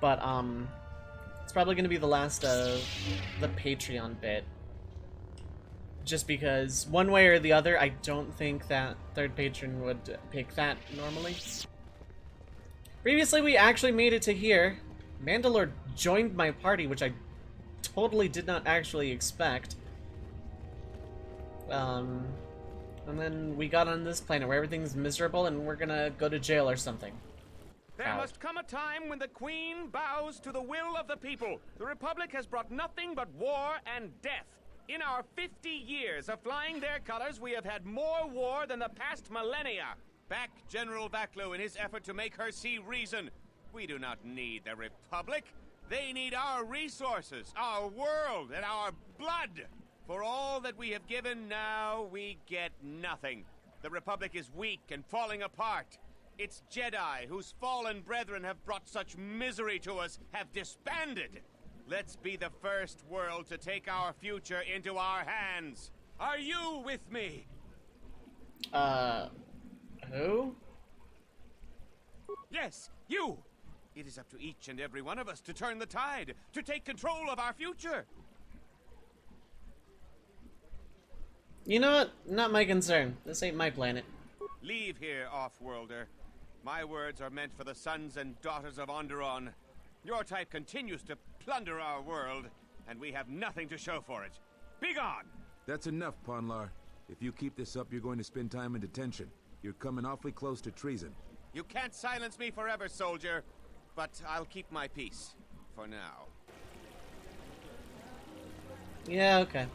But it's probably gonna be the last of the Patreon bit. Just because one way or the other, I don't think that third patron would pick that normally. Previously, we actually made it to here. Mandalore joined my party, which I totally did not actually expect. And then we got on this planet where everything's miserable and we're gonna go to jail or something. There must come a time when the Queen bows to the will of the people. The Republic has brought nothing but war and death. In our 50 years of flying their colors, we have had more war than the past millennia. Back General Vaklu in his effort to make her see reason. We do not need the Republic. They need our resources, our world, and our blood. For all that we have given, now we get nothing. The Republic is weak and falling apart. Its Jedi, whose fallen brethren have brought such misery to us, have disbanded. Let's be the first world to take our future into our hands. Are you with me? Who? Yes, you! It is up to each and every one of us to turn the tide, to take control of our future. You know what? Not my concern. This ain't my planet. Leave here, off-worlder. My words are meant for the sons and daughters of Onderon. Your type continues to plunder our world, and we have nothing to show for it. Be gone! That's enough, Ponlar. If you keep this up, you're going to spend time in detention. You're coming awfully close to treason. You can't silence me forever, soldier. But I'll keep my peace. For now. Yeah, okay.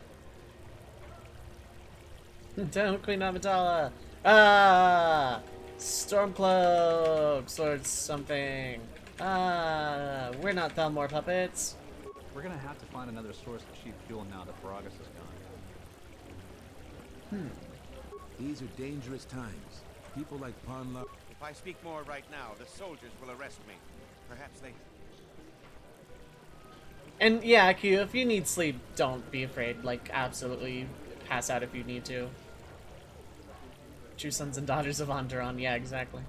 Don't Queen Amidala! Ah! Stormcloaks or something. Ah! We're not Thalmor puppets. We're gonna have to find another source of cheap fuel now that Paragus is gone. These are dangerous times. People like Ponlar... If I speak more right now, the soldiers will arrest me. Perhaps later. And yeah, Q, if you need sleep, don't be afraid. Like, absolutely pass out if you need to. True sons and daughters of Onderon, yeah, exactly.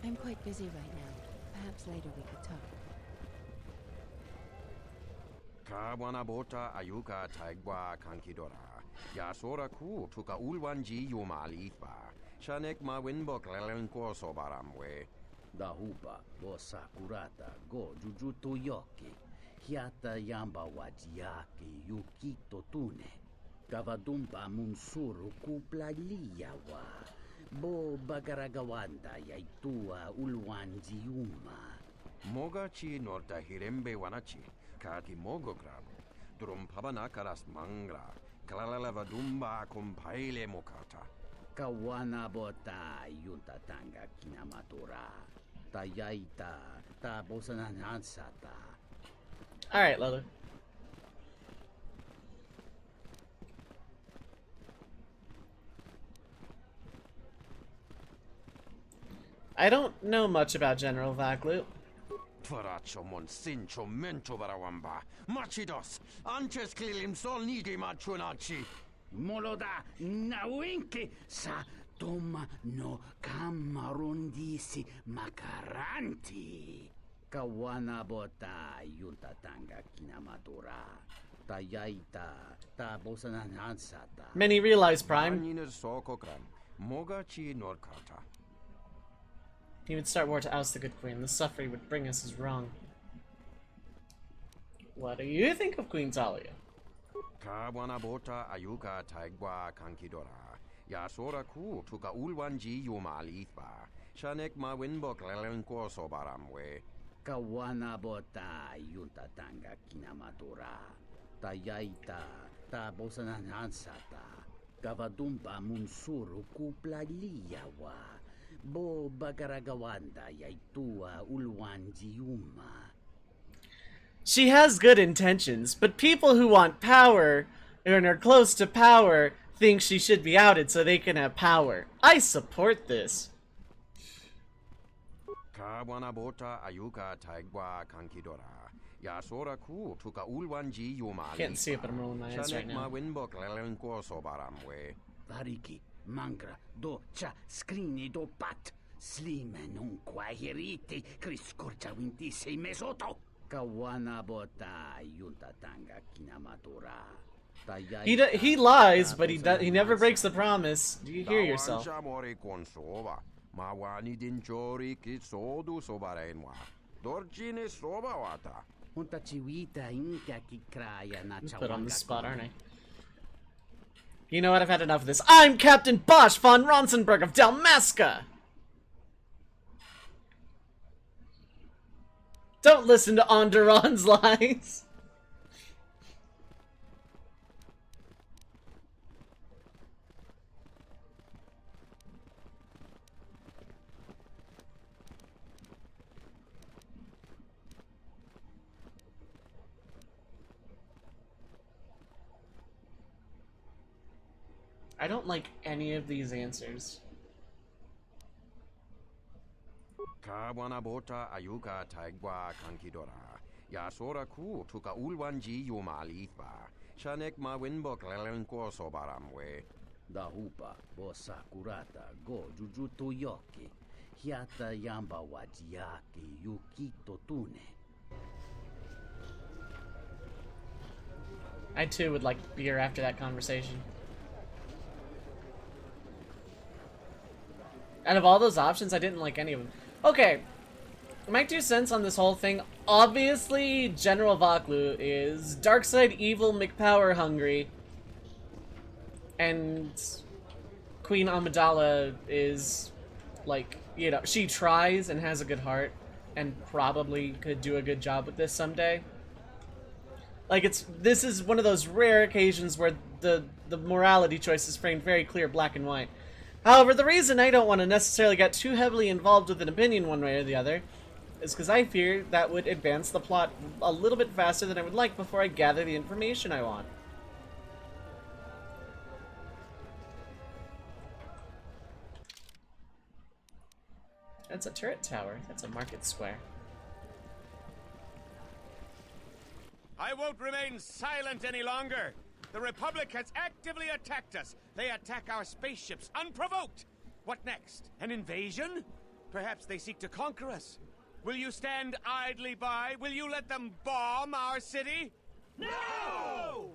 I'm quite busy right now. Perhaps later we could talk. Kawana bota ayuka taigwa kankidora. Yasora ku tuka ulwanji yumalipa. Shanek ma winbok lelenko sobaramwe. Dahupa go sakurata go jujuto yoki. Hiata yamba wajiaki yukito tune. Kavadumpa munsuru kuplaliyawa. Bo bagaragawanda yaitua ulwanjiuma. Mogachi norta hirembe wanachi. Kati mogogram. Durum pabana karas mangra. Kalalava dumba kumpaile mokata. Kawana bota yunta tanga kinamatura. Tayaita ta bosananansata. Alright, Leather. I don't know much about General Vaklu. Tvaracho mon sincho mencho barawamba. Machidos. Anches klilim sol nidi machunachi. Moloda nawinki sa toma no kamarundisi makaranti. Kawana bota yunta tanga kinamatura. Tayaita ta bosananansata. Many realize, Prime. Aniner sokokram. Mogachi norkata. He would start war to oust the good queen. The suffering would bring us is wrong. What do you think of Queen Talia? Kawana bota ayuka taigwa kankidora. Yasora ku tuka ulwanji yumalipa. Shanek ma winbok lelenko sobaramwe. Kawana bota yunta tanga kinamatura. Tayaita ta bosananansata. Kavadumpa munsuru kuplaliyawa. Bo bagaragawanda yaitua ulwanjiuma. She has good intentions, but people who want power and are close to power think she should be outed so they can have power. I support this. Kawana bota ayuka taigwa kankidora. Yasora ku tuka ulwanji yumali. Can't see it, but I'm rolling my eyes right Shanek ma now. winbok lelenko sobaramwe. Variki, mangra, do cha, scrini do pat, slime non quairiti, criscorcia vinti sei mesoto. Kawana bota yunta tanga kinamatura. He lies, but he never breaks the promise. Do you hear yourself? Mori consova. Mawani dinchori kitsodu sobarenwa. Dorjine sobawata. Unta chiwita inka kikraya na Put on the chawanga spot, ko. aren't I? You know what? I've had enough of this. I'm Captain Bosch von Ronsenberg of Dalmasca! Don't listen to Onderon's lies! I don't like any of these answers. Kawana bota ayuka taigwa kankidora. Yasora ku tuka ulwanji yumalitba. Shanek ma winbok lelenko sobaramwe. Dahupa bo sakurata go jujuto yoki. Hiata yamba wajiaki yukito tune. I too would like beer after that conversation. Out of all those options, I didn't like any of them. Okay, my 2 cents on this whole thing. Obviously, General Vaklu is Darkside Evil McPower hungry. And Queen Amidala is, like, you know, she tries and has a good heart. And probably could do a good job with this someday. Like, this is one of those rare occasions where the morality choice is framed very clear, black and white. However, the reason I don't want to necessarily get too heavily involved with an opinion one way or the other is because I fear that would advance the plot a little bit faster than I would like before I gather the information I want. That's a turret tower. That's a market square. I won't remain silent any longer. The Republic has actively attacked us. They attack our spaceships unprovoked. What next? An invasion? Perhaps they seek to conquer us. Will you stand idly by? Will you let them bomb our city? No!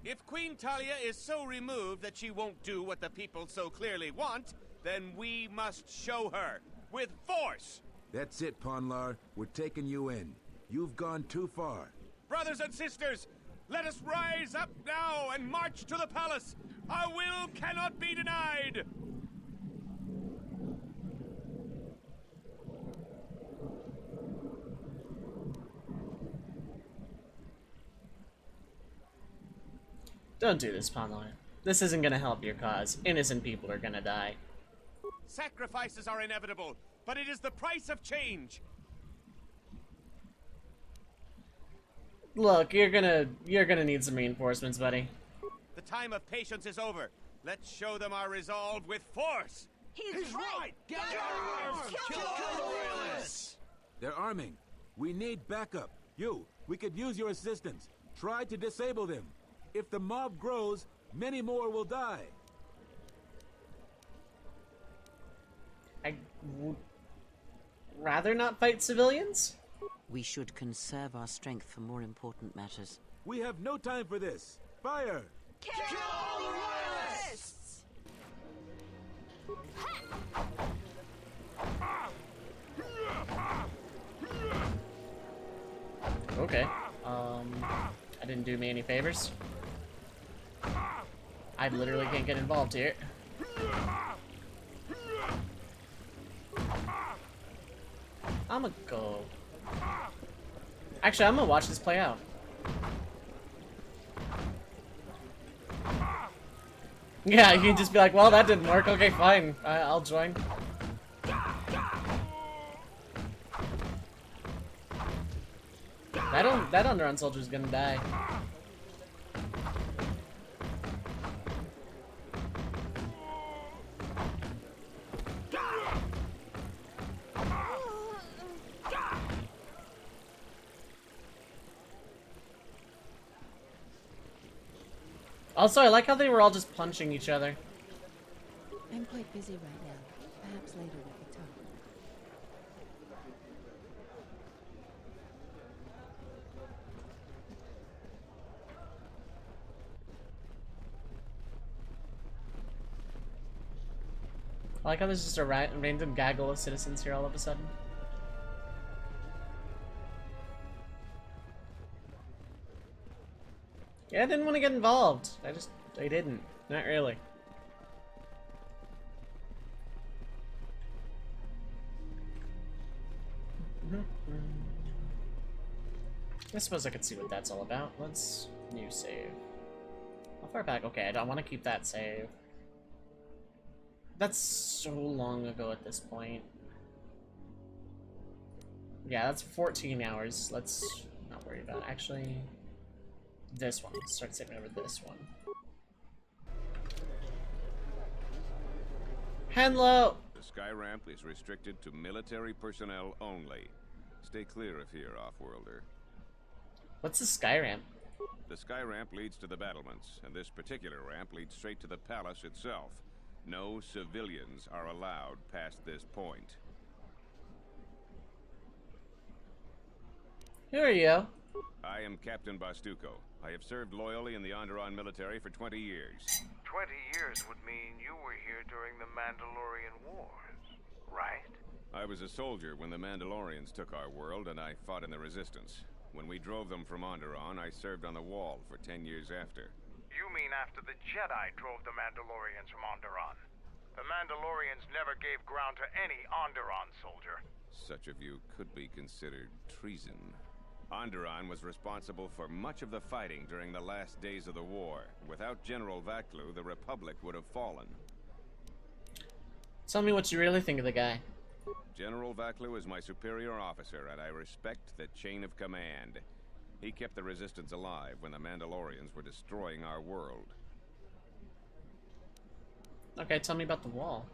If Queen Talia is so removed that she won't do what the people so clearly want, then we must show her. With force! That's it, Ponlar. We're taking you in. You've gone too far. Brothers and sisters, let us rise up now and march to the palace. Our will cannot be denied. Don't do this, Ponlar. This isn't gonna help your cause. Innocent people are gonna die. Sacrifices are inevitable, but it is the price of change. Look, you're gonna need some reinforcements, buddy. The time of patience is over. Let's show them our resolve with force. He's right! Get arms! Kill the royalists! They're arming. We need backup. We could use your assistance. Try to disable them. If the mob grows, many more will die. I would rather not fight civilians? We should conserve our strength for more important matters. We have no time for this. Fire! Kill all the royalists! Okay. I didn't do me any favors. I literally can't get involved here. I'ma go. Actually, I'm gonna watch this play out. Yeah, you can just be like, well, that didn't work. Okay, fine. I'll join. That Underon soldier's gonna die. Also, I like how they were all just punching each other. I'm quite busy right now. Perhaps later we could talk. I like how there's just a random gaggle of citizens here all of a sudden. Yeah, I didn't want to get involved. I didn't. Not really. I suppose I could see what that's all about. Let's new save. How far back? Okay, I don't want to keep that save. That's so long ago at this point. Yeah, that's 14 hours. Let's not worry about it. Actually, this one. Let's start saving over this one. Henlo! The sky ramp is restricted to military personnel only. Stay clear of here, Offworlder. What's the sky ramp? The sky ramp leads to the battlements, and this particular ramp leads straight to the palace itself. No civilians are allowed past this point. Who are you? I am Captain Bastuco. I have served loyally in the Onderon military for 20 years. 20 years would mean you were here during the Mandalorian Wars, right? I was a soldier when the Mandalorians took our world, and I fought in the Resistance. When we drove them from Onderon, I served on the Wall for 10 years after. You mean after the Jedi drove the Mandalorians from Onderon? The Mandalorians never gave ground to any Onderon soldier. Such of you could be considered treason. Onderon was responsible for much of the fighting during the last days of the war. Without General Vaklu, the Republic would have fallen. Tell me what you really think of the guy. General Vaklu is my superior officer, and I respect the chain of command. He kept the Resistance alive when the Mandalorians were destroying our world. Okay, tell me about the wall.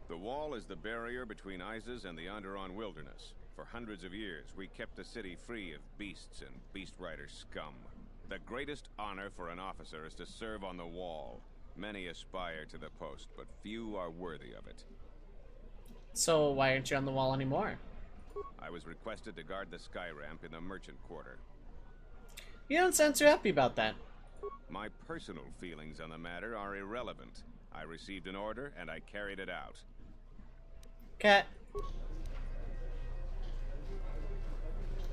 The Wall is the barrier between Isis and the Onderon wilderness. For hundreds of years, we kept the city free of beasts and Beast Rider scum. The greatest honor for an officer is to serve on the Wall. Many aspire to the post, but few are worthy of it. So why aren't you on the wall anymore? I was requested to guard the sky ramp in the merchant quarter. You don't sound too happy about that. My personal feelings on the matter are irrelevant. I received an order, and I carried it out. Cat.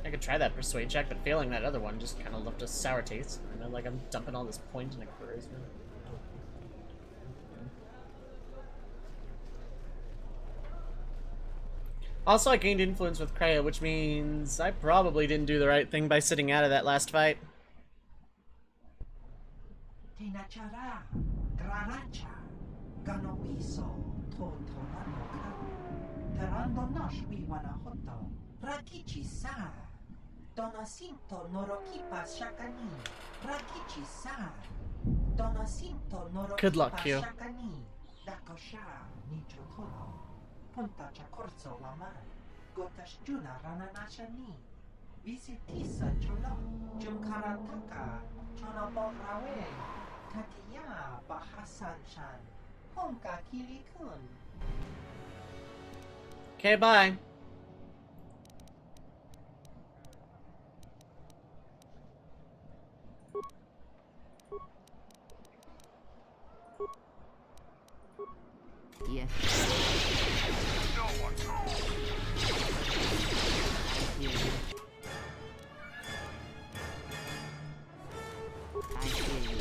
I could try that persuade check, but failing that other one just kind of left a sour taste. I know, like I'm dumping all this point into charisma. Also, I gained influence with Kreia, which means I probably didn't do the right thing by sitting out of that last fight. Tinachara, Granacha, Ganopiso, Totoranoka, Terando Nashwi Wanahoto, Rakichi Sa, Donacinto Norokipa Shakani, Rakichi Sa, Donacinto Good luck, Norokipa Q. Shakani, Dakosha, Nichotono. Punta Chacorso Lama, Gotash Juna Rananashani, Visitisa Cholo, Jumkarataka, Chonobo Rawe, Takiya Bahasan Shan, Honka Kilikun. Okay, bye. Yes. No one. I hear you.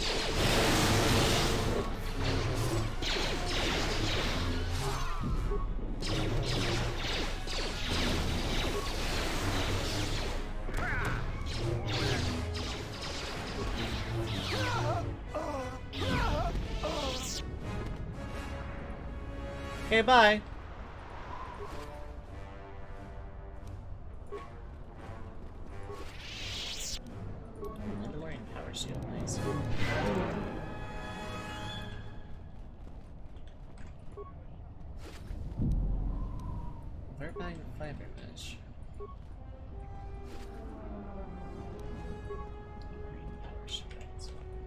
Okay, bye. Mandalorian power shield, nice. Verbine fiber mesh.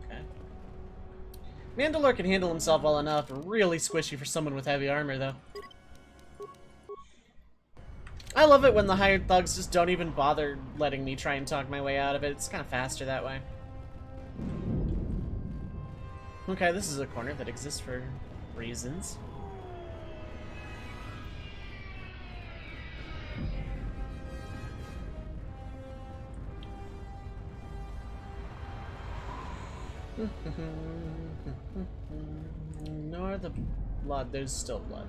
Okay. Mandalore can handle himself well enough. Really squishy for someone with heavy armor, though. I love it when the hired thugs just don't even bother letting me try and talk my way out of it. It's kind of faster that way. Okay, this is a corner that exists for reasons. Nor the blood. There's still blood.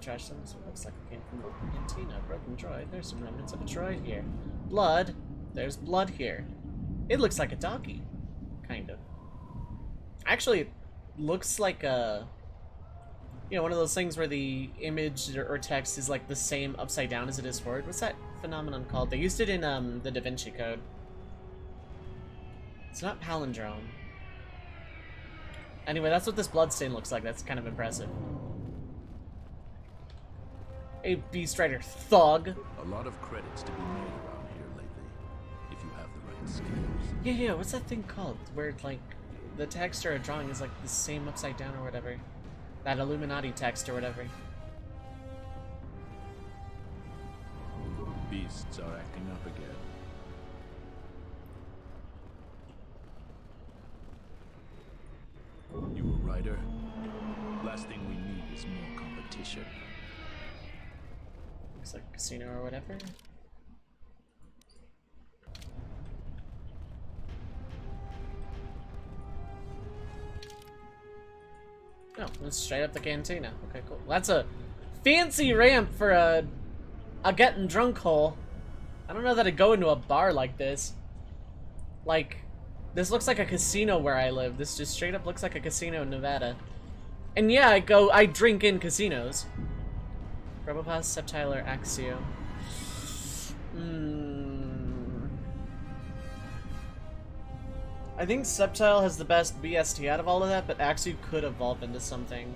Trash things. Looks like it came from the cantina. Broken droid. There's some remnants of a droid here. Blood. There's blood here. It looks like a doggy. Kind of. Actually, it looks like a... You know, one of those things where the image or text is like the same upside down as it is forward. What's that phenomenon called? They used it in the Da Vinci Code. It's not palindrome. Anyway, that's what this bloodstain looks like. That's kind of impressive. A Beast Rider thug. A lot of credits to be made around here lately, if you have the right skills. Yeah, what's that thing called? Where, like, the text or a drawing is, like, the same upside down or whatever. That Illuminati text or whatever. Beasts are acting up again. You a writer? Last thing we need is more competition. Looks like a casino or whatever. No, it's straight up the cantina. Okay, cool. That's a fancy ramp for a getting drunk hole. I don't know that I'd go into a bar like this. Like, this looks like a casino where I live. This just straight up looks like a casino in Nevada. And yeah, I drink in casinos. Robopass, Subtile, or Axio. I think Subtile has the best BST out of all of that, but Axio could evolve into something.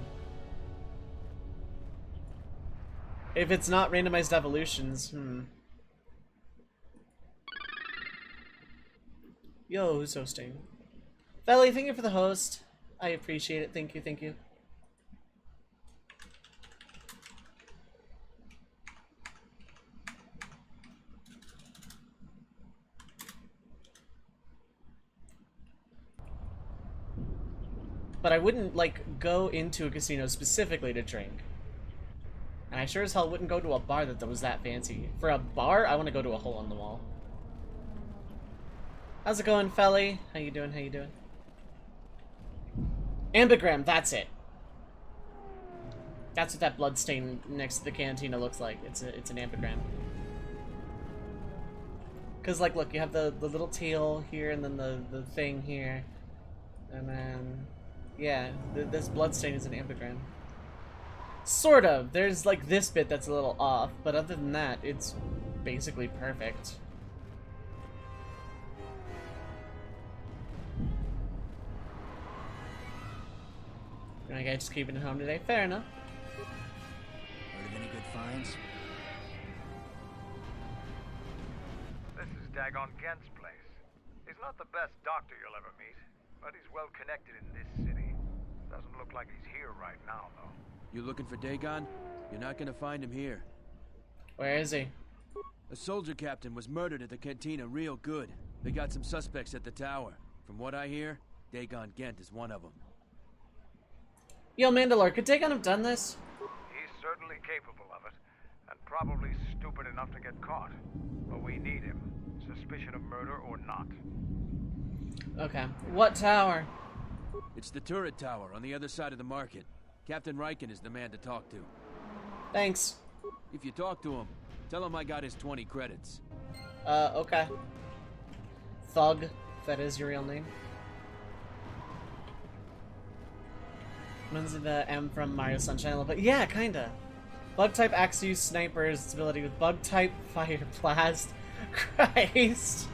If it's not randomized evolutions, Yo, who's hosting? Valley, thank you for the host. I appreciate it. Thank you, thank you. But I wouldn't, like, go into a casino specifically to drink. And I sure as hell wouldn't go to a bar that was that fancy. For a bar, I want to go to a hole in the wall. How's it going, Felly? How you doing? How you doing? Ambigram, that's it. That's what that bloodstain next to the cantina looks like. It's an ambigram. Cause like, look, you have the little tail here, and then the thing here, and then yeah, this bloodstain is an ambigram. Sort of. There's like this bit that's a little off, but other than that, it's basically perfect. And I guess just keeping it home today. Fair enough. Heard of any good finds? This is Dagon Gent's place. He's not the best doctor you'll ever meet, but he's well connected in this city. Doesn't look like he's here right now, though. You looking for Dagon? You're not gonna find him here. Where is he? A soldier captain was murdered at the cantina real good. They got some suspects at the tower. From what I hear, Dagon Gent is one of them. Yo, Mandalore, could Dagon have done this? He's certainly capable of it, and probably stupid enough to get caught. But we need him, suspicion of murder or not. Okay. What tower? It's the turret tower on the other side of the market. Captain Riken is the man to talk to. Thanks. If you talk to him, tell him I got his 20 credits. Okay. Thug, if that is your real name. Reminds me of the M from Mario Sunshine, but yeah, kinda. Bug-type Axeus Sniper's ability with Bug-type Fire Blast. Christ!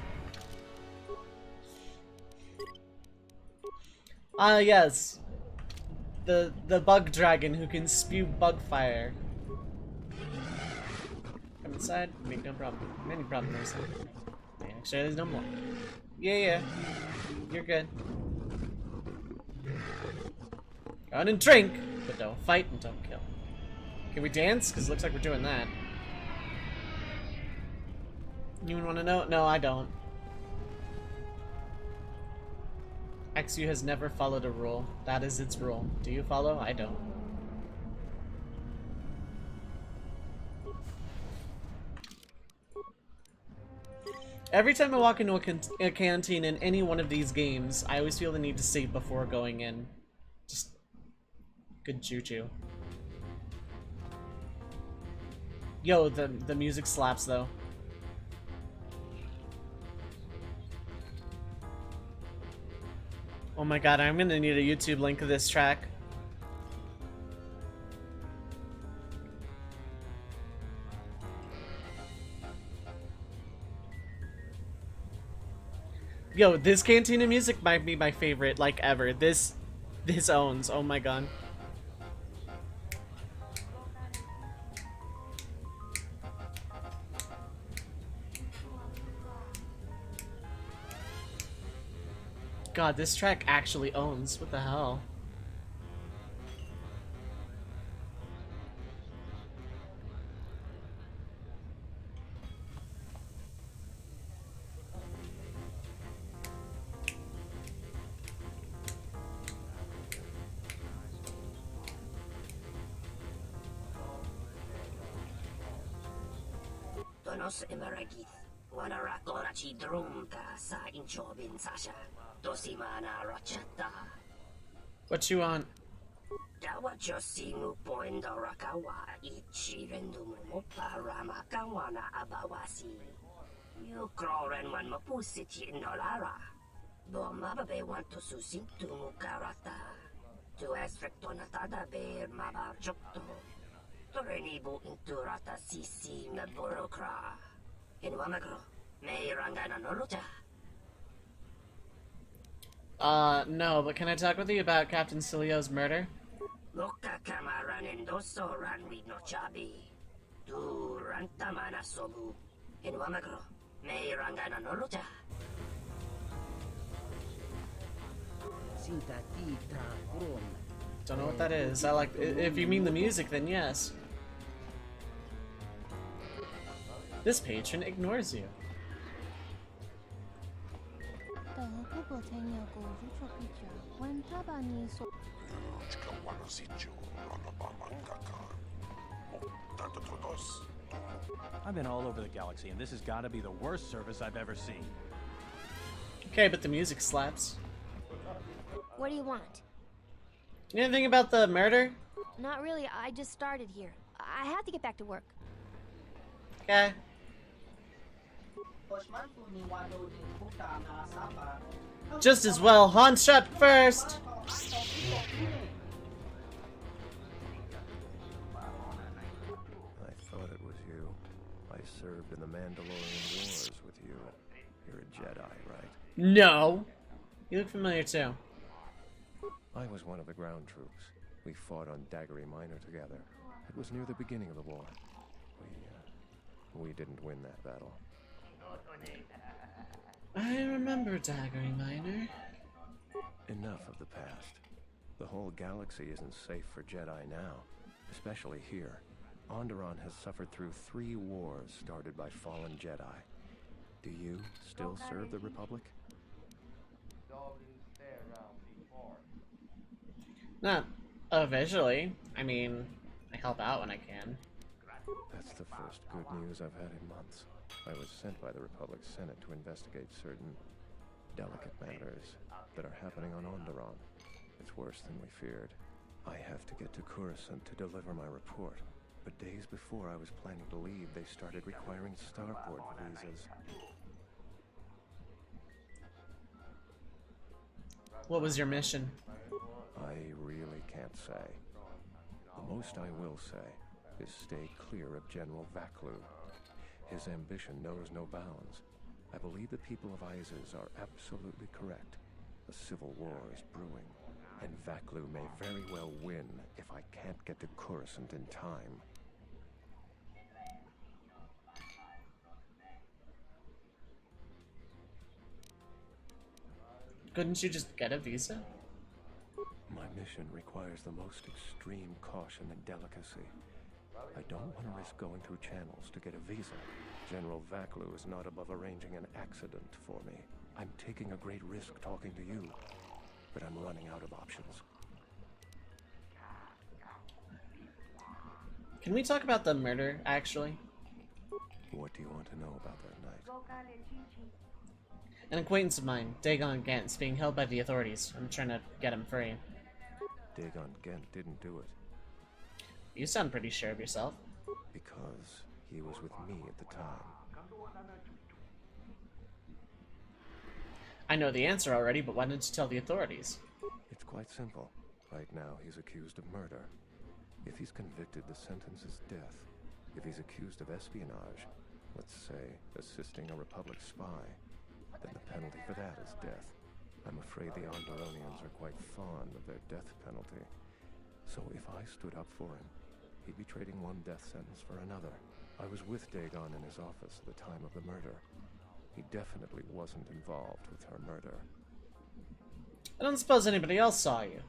Yes. The Bug Dragon who can spew bug fire. Come inside, make no problem. Any problem, there's yeah, actually, there's no more. Yeah. You're good. Go on and drink, but don't fight and don't kill. Can we dance? Because it looks like we're doing that. You want to know? No, I don't. XU has never followed a rule. That is its rule. Do you follow? I don't. Every time I walk into a canteen in any one of these games, I always feel the need to save before going in. Just good juju. Yo, the music slaps though. Oh my god, I'm gonna need a YouTube link of this track. Yo, this Cantina music might be my favorite, like, ever. This owns. Oh my god. God, this track actually owns. What the hell? Donos emeragith, wanara korachi drumka sa inchobin sasha, dosimana rachata. What you want? Dawacho simu poindo rakawa ichi rendumu parama kawana abawasi. You kroren wan mapusiti nolara. Bomababe want to susintu mukarata. Tu esfrektonatada be mabarjokto. Torenibu inturata sisi meborokra. In Wamagro, may rangana noluja. No, but can I talk with you about Captain Cilio's murder? Loka kamaran endoso ranwi no chabi. Tu rantamana sobu. In Wamagro, may rangana noluja. Sinta tita kron. Don't know what that is. I like. If you mean the music, then yes. This patron ignores you. I've been all over the galaxy, and this has got to be the worst service I've ever seen. Okay, but the music slaps. What do you want? Anything about the murder? Not really. I just started here. I have to get back to work. Okay. Just as well, Han shot first! I thought it was you. I served in the Mandalorian Wars with you. You're a Jedi, right? No! You look familiar too. I was one of the ground troops. We fought on Daggery Minor together. It was near the beginning of the war. We didn't win that battle. I remember Daggery Minor. Enough of the past. The whole galaxy isn't safe for Jedi now, especially here. Onderon has suffered through 3 wars started by fallen Jedi. Do you still serve the Republic? Not officially. I mean, I help out when I can. That's the first good news I've had in months. I was sent by the Republic Senate to investigate certain delicate matters that are happening on Onderon. It's worse than we feared. I have to get to Coruscant to deliver my report. But days before I was planning to leave, they started requiring starport visas. What was your mission? I really can't say. The most I will say is stay clear of General Vaklu. His ambition knows no bounds. I believe the people of Izes are absolutely correct. A civil war is brewing, and Vaklu may very well win if I can't get to Coruscant in time. Couldn't you just get a visa? My mission requires the most extreme caution and delicacy. I don't want to risk going through channels to get a visa. General Vaklu is not above arranging an accident for me. I'm taking a great risk talking to you, but I'm running out of options. Can we talk about the murder, actually? What do you want to know about that night? An acquaintance of mine, Dagon Gant's being held by the authorities. I'm trying to get him free. Dagon Gent didn't do it. You sound pretty sure of yourself. Because he was with me at the time. I know the answer already, but why didn't you tell the authorities? It's quite simple. Right now, he's accused of murder. If he's convicted, the sentence is death. If he's accused of espionage, let's say assisting a Republic spy, then the penalty for that is death. I'm afraid the Onderonians are quite fond of their death penalty. So if I stood up for him, he'd be trading one death sentence for another. I was with Dagon in his office at the time of the murder. He definitely wasn't involved with her murder. I don't suppose anybody else saw you.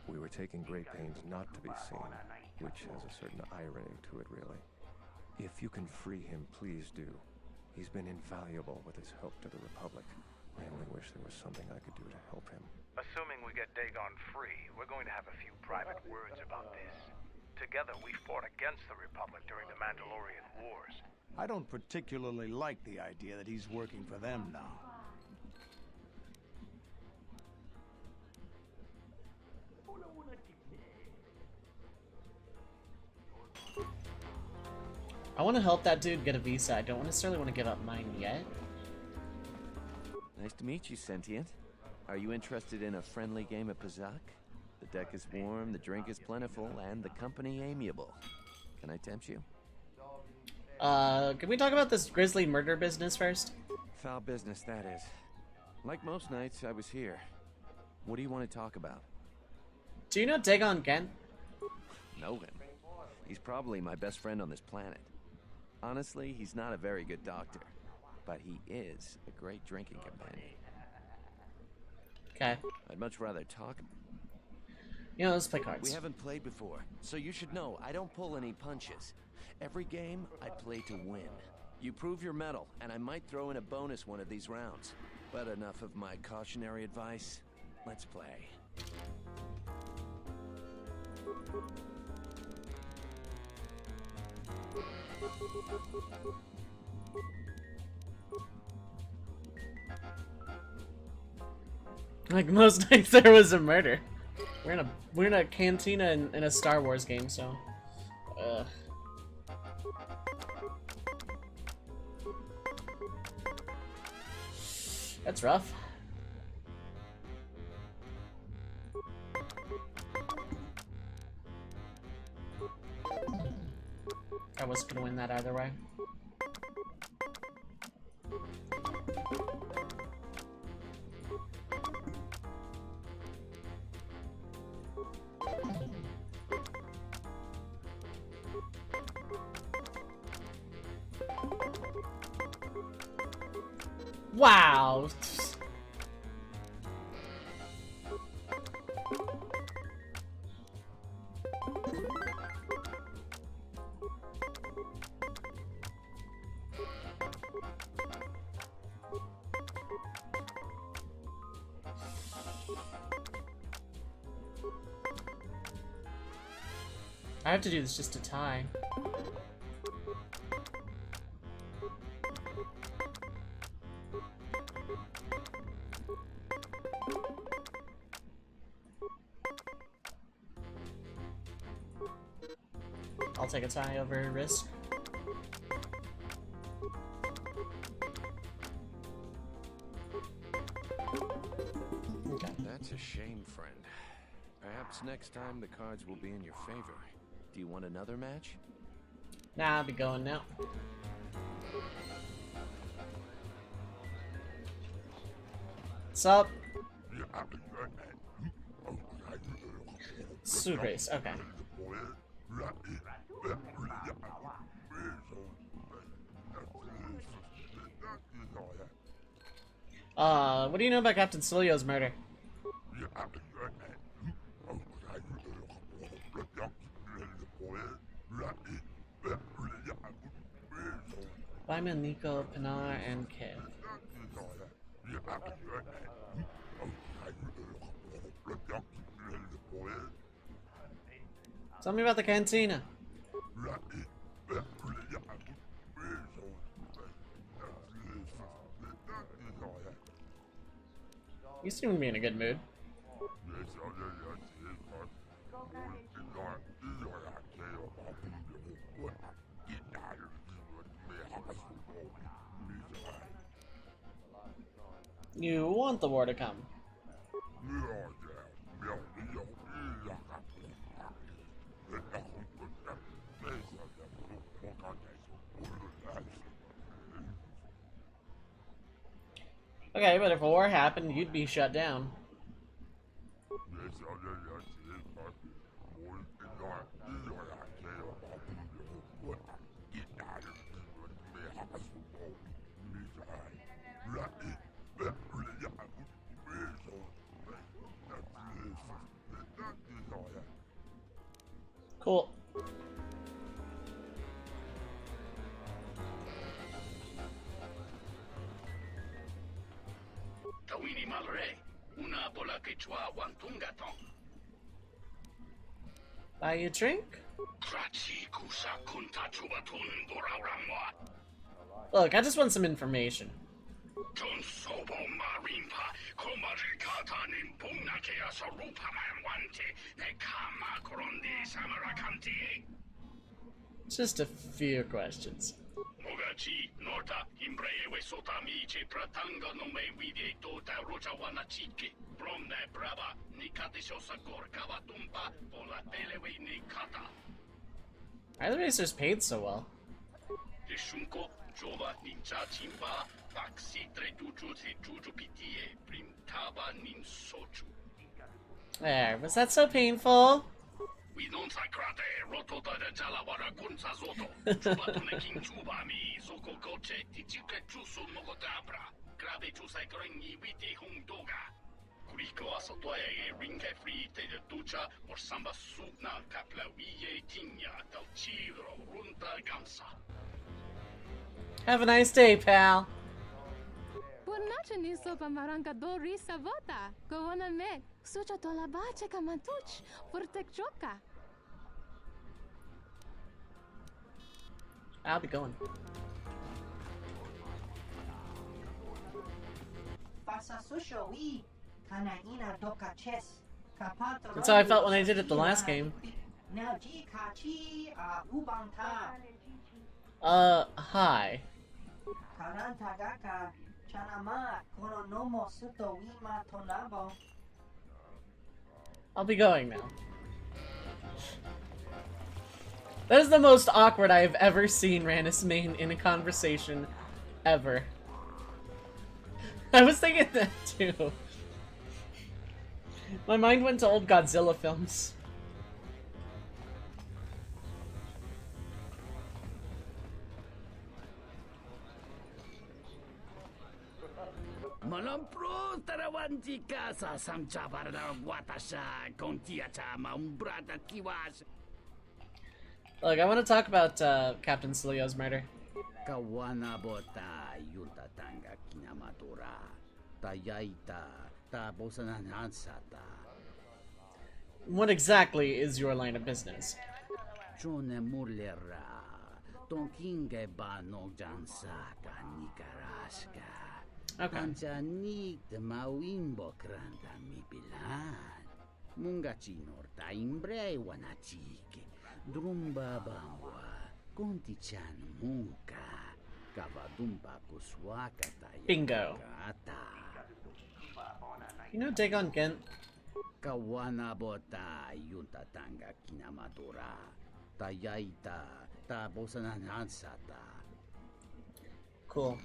We were taking great pains not to be seen, which has a certain irony to it, really. If you can free him, please do. He's been invaluable with his help to the Republic. I only wish there was something I could do to help him. Assuming we get Dagon free, we're going to have a few private words about this. Together, we fought against the Republic during the Mandalorian Wars. I don't particularly like the idea that he's working for them now. I want to help that dude get a visa. I don't necessarily want to give up mine yet. Nice to meet you, Sentient. Are you interested in a friendly game of Pazak? The deck is warm, the drink is plentiful, and the company amiable. Can I tempt you? Can we talk about this grisly murder business first? Foul business, that is. Like most nights, I was here. What do you want to talk about? Do you know Dagon Gent? Know him. He's probably my best friend on this planet. Honestly, he's not a very good doctor, but he is a great drinking companion. Okay. I'd much rather talk. You know, let's play cards. We haven't played before, so you should know I don't pull any punches. Every game, I play to win. You prove your mettle, and I might throw in a bonus one of these rounds. But enough of my cautionary advice. Let's play. Like most nights there was a murder. We're in a cantina in a Star Wars game, so that's rough. I wasn't gonna win that either way. Wow. I have to do this just to tie. I'll take a tie over risk. Okay. That's a shame, friend. Perhaps next time the cards will be in your favor. Do you want another match? Nah, I'll be going now. What's up? Suit race, okay. What do you know about Captain Cilio's murder? Lyman, Nico, Pinar, and Kev. Tell me about the cantina. You seem to be in a good mood. You want the war to come. Okay, but if a war happened, you'd be shut down. Cool. Tawini Malre, una bola quechua wantungatong. Buy you a drink? Look, I just want some information. Just a few questions. Why are the racers paid so well? There, was that so painful? Have a nice day, pal. I'll be going. That's how I felt when I did it the last game. Hi. I'll be going now. That is the most awkward I have ever seen Rannis Main in a conversation, ever. I was thinking that too. My mind went to old Godzilla films. Malampro tarawanti casa samcha para watasha kontiacha maumbrata kiwas. Look, I want to talk about Captain Celio's murder. Kawana bota yuta tanga kinamatura. Tayaita ta bosanansata. What exactly is your line of business? Jone mulera. Tonkinge ba no jansaka nikaraska. Okay. Panchanik de mawimbo kranta mi bilan. Mungachi norta imbre wanachike. Drumba bangwa. Konti-chan munka. Kavadumba kuswaka tayo. Bingo. You know Dagon Gent? Kawana bota yunta tanga kinamatura. Tayaita ta bosananansata. Cool.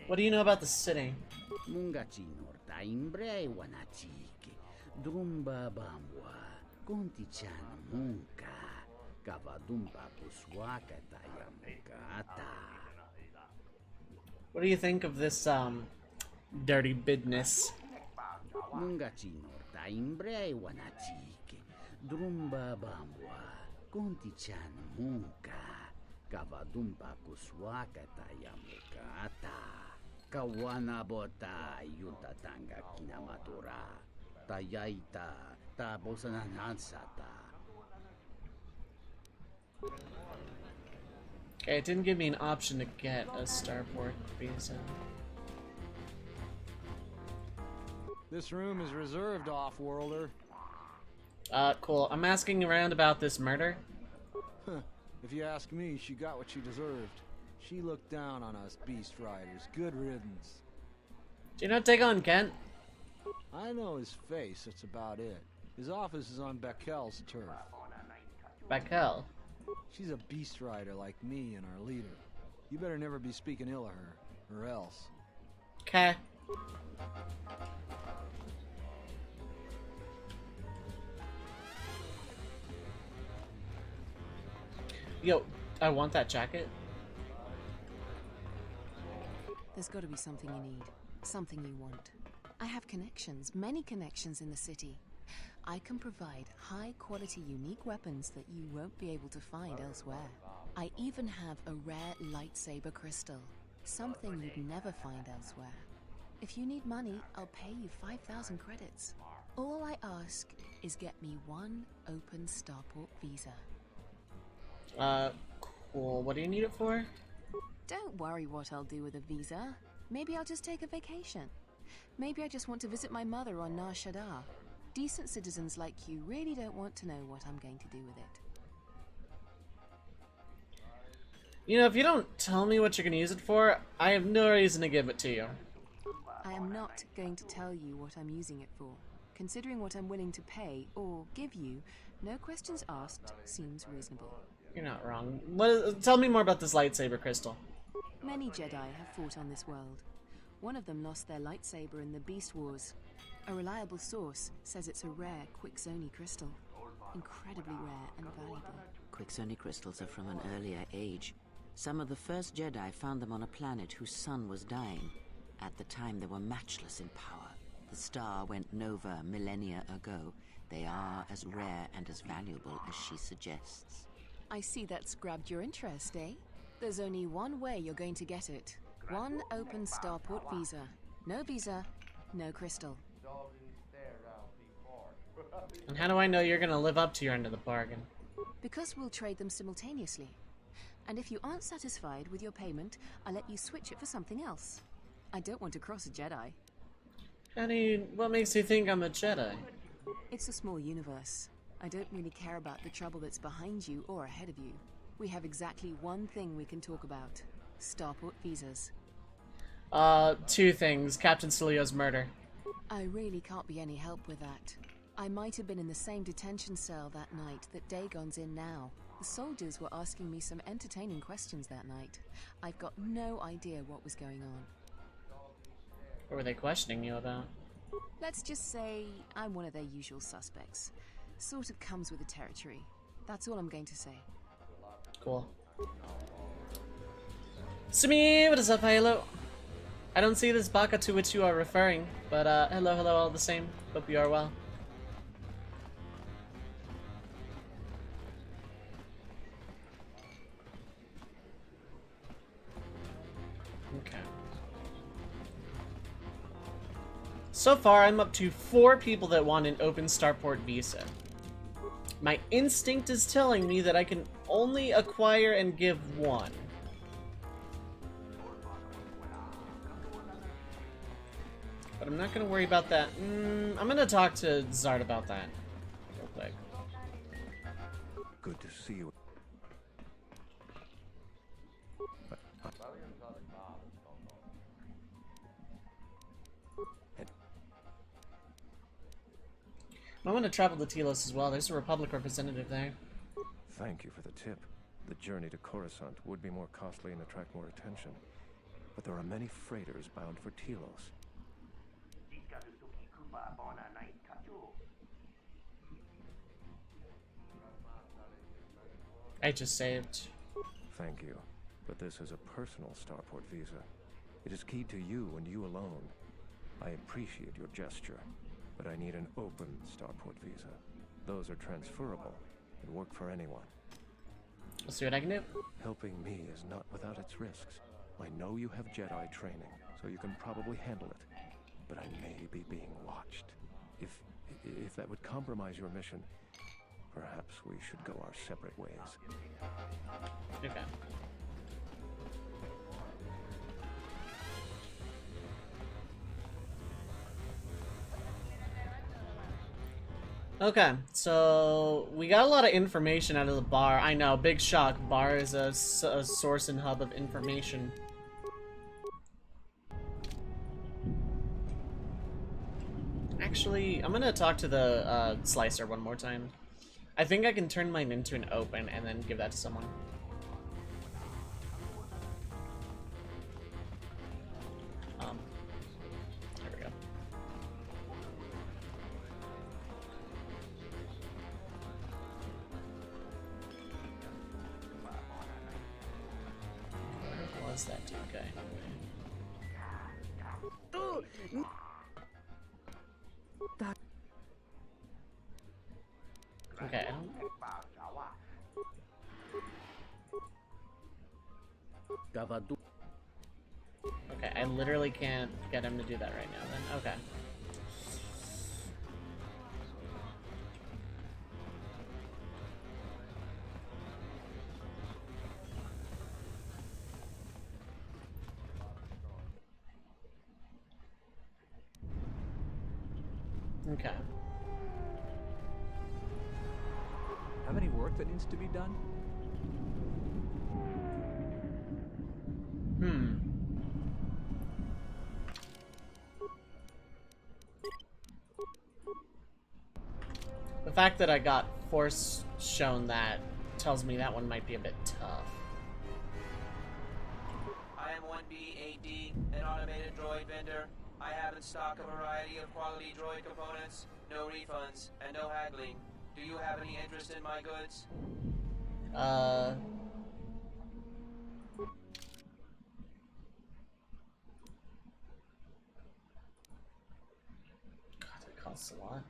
What do you know about the city? Mungachi norta imbre wanachike. Drumba bambwa. Konti-chan munka. Kavadumba kuswaka tayamukata. What do you think of this, dirty business? Mungachi norta imbre wanachike. Drumba bambwa. Konti-chan munka. Kavadumba kuswaka tayamukata. Kawana bota yuta tanga kinamatura. Tayaita ta bosananansata. Okay, it didn't give me an option to get a starport visa. This room is reserved, off-worlder. Cool. I'm asking around about this murder. Huh. If you ask me, she got what she deserved. She looked down on us Beast Riders. Good riddance. Do you know Dagon Kent? I know his face, that's about it. His office is on Beckel's turf. Beckel? She's a Beast Rider like me and our leader. You better never be speaking ill of her, or else. Okay. Yo, I want that jacket. There's got to be something you need, something you want. I have connections, many connections in the city. I can provide high-quality, unique weapons that you won't be able to find elsewhere. I even have a rare lightsaber crystal, something you'd never find elsewhere. If you need money, I'll pay you 5,000 credits. All I ask is get me one open Starport visa. Cool. What do you need it for? Don't worry what I'll do with a visa. Maybe I'll just take a vacation. Maybe I just want to visit my mother on Nar Shaddaa. Decent citizens like you really don't want to know what I'm going to do with it. You know, if you don't tell me what you're gonna use it for, I have no reason to give it to you. I am not going to tell you what I'm using it for. Considering what I'm willing to pay or give you, no questions asked seems reasonable. You're not wrong. Tell me more about this lightsaber crystal. Many Jedi have fought on this world. One of them lost their lightsaber in the Beast Wars. A reliable source says it's a rare Quixoni crystal. Incredibly rare and valuable. Quixoni crystals are from an earlier age. Some of the first Jedi found them on a planet whose sun was dying. At the time, they were matchless in power. The star went nova millennia ago. They are as rare and as valuable as she suggests. I see that's grabbed your interest, eh? There's only one way you're going to get it. One open Starport visa. No visa, no crystal. And how do I know you're gonna live up to your end of the bargain? Because we'll trade them simultaneously. And if you aren't satisfied with your payment, I'll let you switch it for something else. I don't want to cross a Jedi. Honey, what makes you think I'm a Jedi? It's a small universe. I don't really care about the trouble that's behind you or ahead of you. We have exactly one thing we can talk about. Starport visas. Two things. Captain Celio's murder. I really can't be any help with that. I might have been in the same detention cell that night that Dagon's in now. The soldiers were asking me some entertaining questions that night. I've got no idea what was going on. What were they questioning you about? Let's just say I'm one of their usual suspects. Sort of comes with the territory. That's all I'm going to say. Cool. Simi, what is up, hello? I don't see this baka to which you are referring, but hello all the same. Hope you are well. Okay. So far, I'm up to 4 people that want an open Starport visa. My instinct is telling me that I can only acquire and give 1. But I'm not going to worry about that. I'm going to talk to Zard about that real quick. Good to see you. I want to travel to Telos as well. There's a Republic representative there. Thank you for the tip. The journey to Coruscant would be more costly and attract more attention. But there are many freighters bound for Telos. I just saved. Thank you. But this is a personal Starport visa. It is keyed to you and you alone. I appreciate your gesture, but I need an open Starport visa. Those are transferable and work for anyone. We'll see what I can do. Helping me is not without its risks. I know you have Jedi training, so you can probably handle it. But I may be being watched. If that would compromise your mission, perhaps we should go our separate ways. Okay. Okay, so we got a lot of information out of the bar. I know, big shock. Bar is a source and hub of information. Actually, I'm gonna talk to the slicer one more time. I think I can turn mine into an open and then give that to someone. There we go. Where was that dude guy? Okay, I don't... Okay, I literally can't get him to do that right now then. Okay. Okay. Have any work that needs to be done? The fact that I got force shown that tells me that one might be a bit tough. I am 1B-AD, an automated droid vendor. I have in stock a variety of quality droid components, no refunds, and no haggling. Do you have any interest in my goods? God, that costs a lot.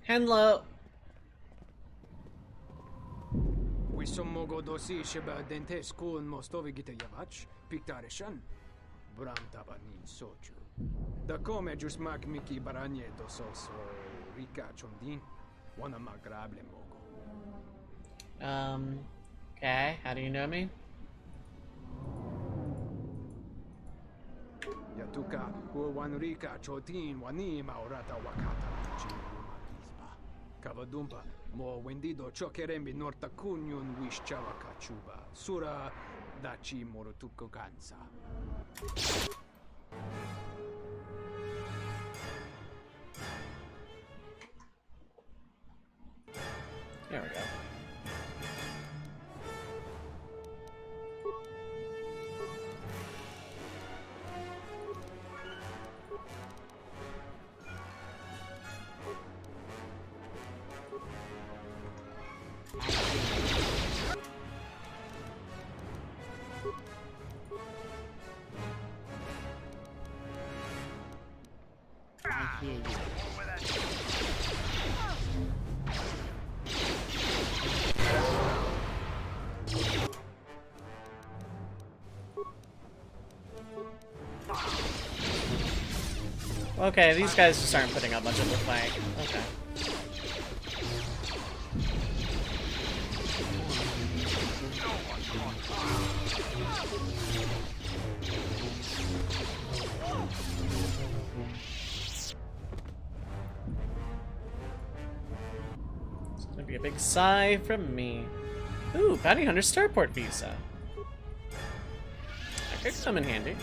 Hello. We some mogo dosi sheba dente school and mostovi gita yavach, pictarishan. Bram tabanin sochu. Da come just mak miki baranye dosos rika chondin. Wana magrable mogo. Okay, how do you know me? Yatuka, wan rika chotin wani maurata wakata chi. Kavadumpa, mo wendido chokerembi norta kunyun wish chawaka chuba. Sura dachi morotuko gansa. There we go. I hear you. Okay, these guys just aren't putting up much of a fight. Okay. It's gonna be a big sigh from me. Ooh, Bounty Hunter Starport visa. That could come in handy.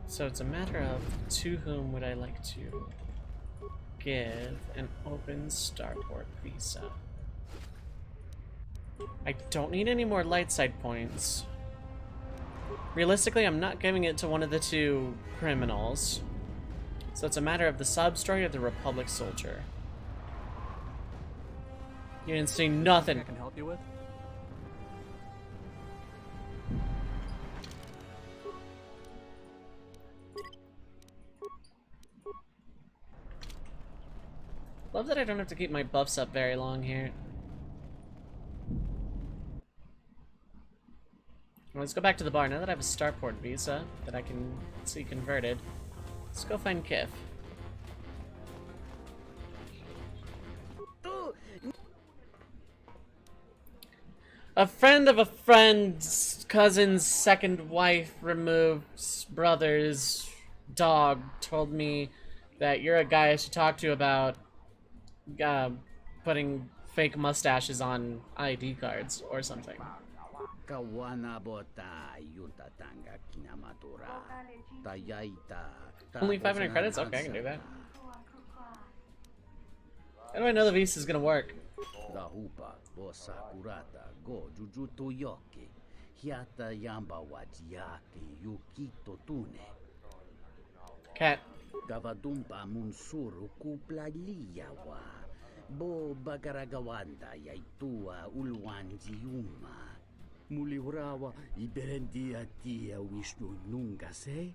So it's a matter of to whom would I like to give an open starport visa. I don't need any more light side points. Realistically, I'm not giving it to one of the two criminals. So it's a matter of the sub-story or the Republic soldier. You didn't see nothing. I can help you with? Love that I don't have to keep my buffs up very long here. Well, let's go back to the bar. Now that I have a starport visa that I can see converted, let's go find Kif. A friend of a friend's cousin's second wife removed's brother's dog told me that you're a guy I should talk to about putting fake mustaches on ID cards or something. Only 500 credits? Okay, I can do that. How do I know the visa is gonna work? Cat. Gavadumpa munsuru kuplaliyawa. Bo bagaragawanda yaitua ulwanjiuma. Muliwrawa iberendia tia wishnu nunga se.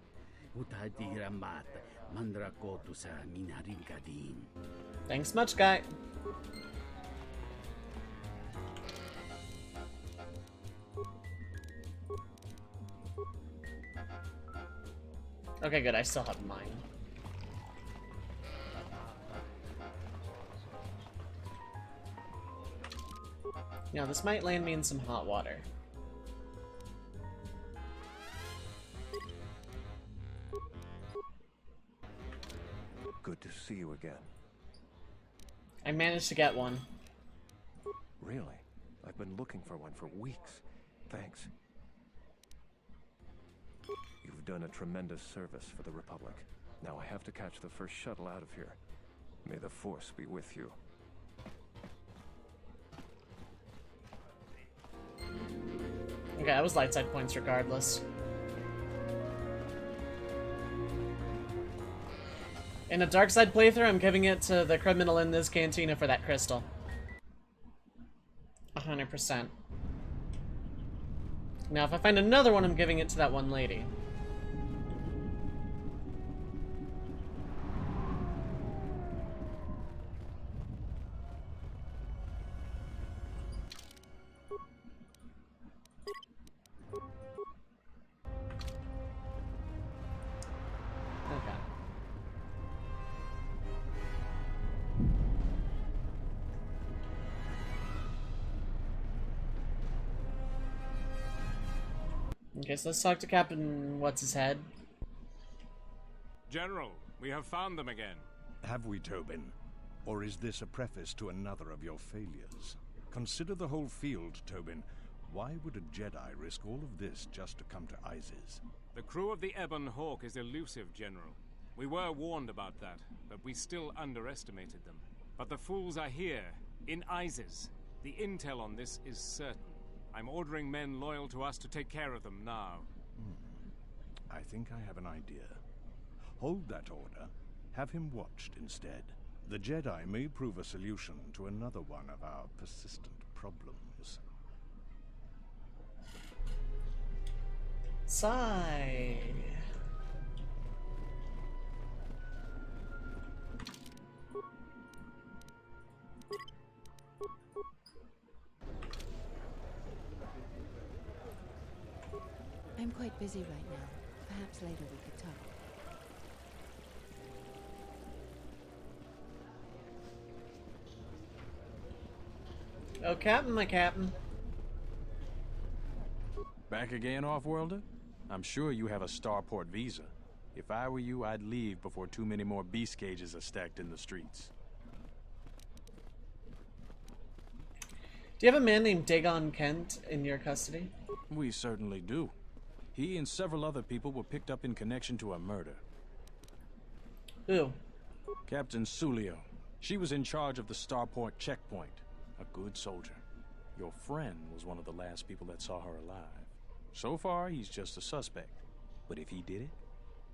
Utadira mata mandrakotu sa minaringadin. Thanks much, guy. Okay, good. I still have mine. Now, this might land me in some hot water. Good to see you again. I managed to get one. Really? I've been looking for one for weeks. Thanks. You've done a tremendous service for the Republic. Now I have to catch the first shuttle out of here. May the Force be with you. Okay, that was light side points regardless. In a dark side playthrough, I'm giving it to the criminal in this cantina for that crystal. 100%. Now, if I find another one, I'm giving it to that one lady. Okay, so let's talk to Captain What's-His-Head. General, we have found them again. Have we, Tobin? Or is this a preface to another of your failures? Consider the whole field, Tobin. Why would a Jedi risk all of this just to come to Isis? The crew of the Ebon Hawk is elusive, General. We were warned about that, but we still underestimated them. But the fools are here, in Isis. The intel on this is certain. I'm ordering men loyal to us to take care of them now. I think I have an idea. Hold that order. Have him watched instead. The Jedi may prove a solution to another one of our persistent problems. Sigh. I'm quite busy right now. Perhaps later we could talk. Oh, Captain, my Captain. Back again, Off-Worlder? I'm sure you have a starport visa. If I were you, I'd leave before too many more beast cages are stacked in the streets. Do you have a man named Dagon Kent in your custody? We certainly do. He and several other people were picked up in connection to a murder. Who? Captain Sulio. She was in charge of the starport checkpoint. A good soldier. Your friend was one of the last people that saw her alive. So far, he's just a suspect. But if he did it,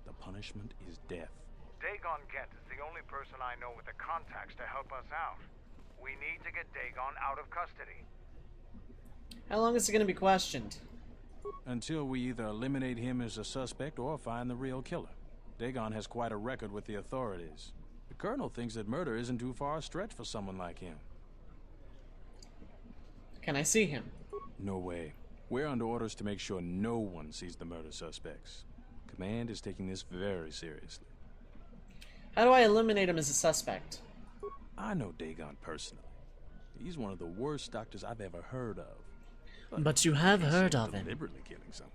the punishment is death. Dagon Kent is the only person I know with the contacts to help us out. We need to get Dagon out of custody. How long is he going to be questioned? Until we either eliminate him as a suspect or find the real killer. Dagon has quite a record with the authorities. Colonel thinks that murder isn't too far a stretch for someone like him. Can I see him? No way. We're under orders to make sure no one sees the murder suspects. Command is taking this very seriously. How do I eliminate him as a suspect? I know Dagon personally. He's one of the worst doctors I've ever heard of. But you have heard of him. Deliberately killing someone.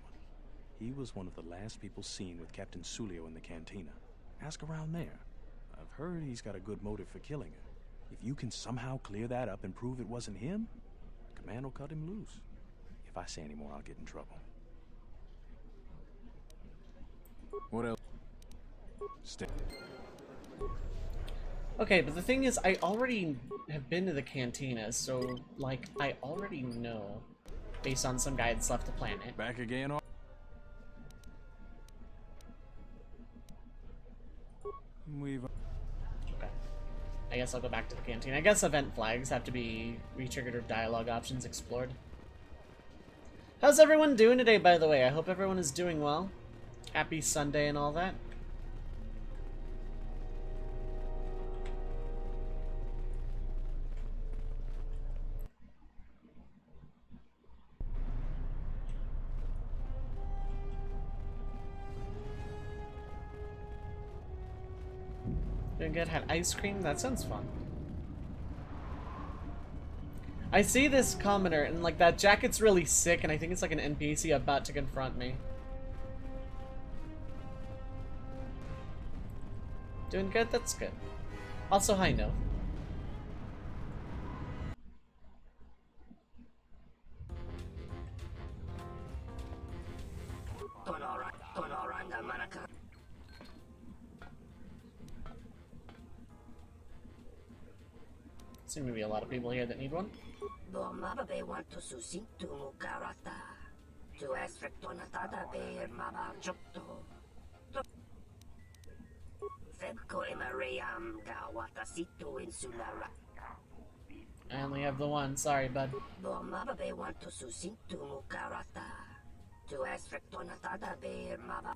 He was one of the last people seen with Captain Sulio in the cantina. Ask around there. I've heard he's got a good motive for killing her. If you can somehow clear that up and prove it wasn't him, Command will cut him loose. If I say any more, I'll get in trouble. What else? Stay. Okay, but the thing is, I already have been to the cantina, so, like, I already know, based on some guy that's left the planet. Back again? We've... Okay. I guess I'll go back to the canteen. I guess event flags have to be re-triggered or dialogue options explored. How's everyone doing today, by the way? I hope everyone is doing well. Happy Sunday and all that. Doing good. Had ice cream? That sounds fun. I see this commenter, and like that jacket's really sick, and I think it's like an NPC about to confront me. Doing good? That's good. Also, hi, no. Seem to be a lot of people here that need one. Want to susinto mukarata to esfrektonatada bear mabarjokto. Febko emariam gawatasitu insulara. I only have the one, sorry, bud. Bomababe want to susinto mukarata to esfrektonatada bear maba.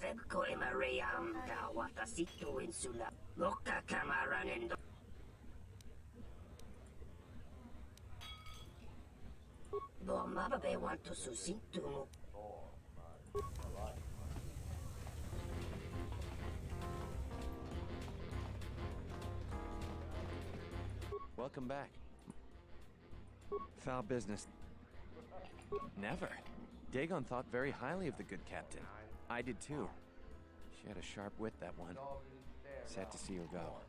Febko emariam gawatasitu insula. Loka kamaranendo. Bomababe want to susinto. Welcome back. Foul business. Never. Dagon thought very highly of the good captain. I did too. She had a sharp wit, that one. Sad to see her go.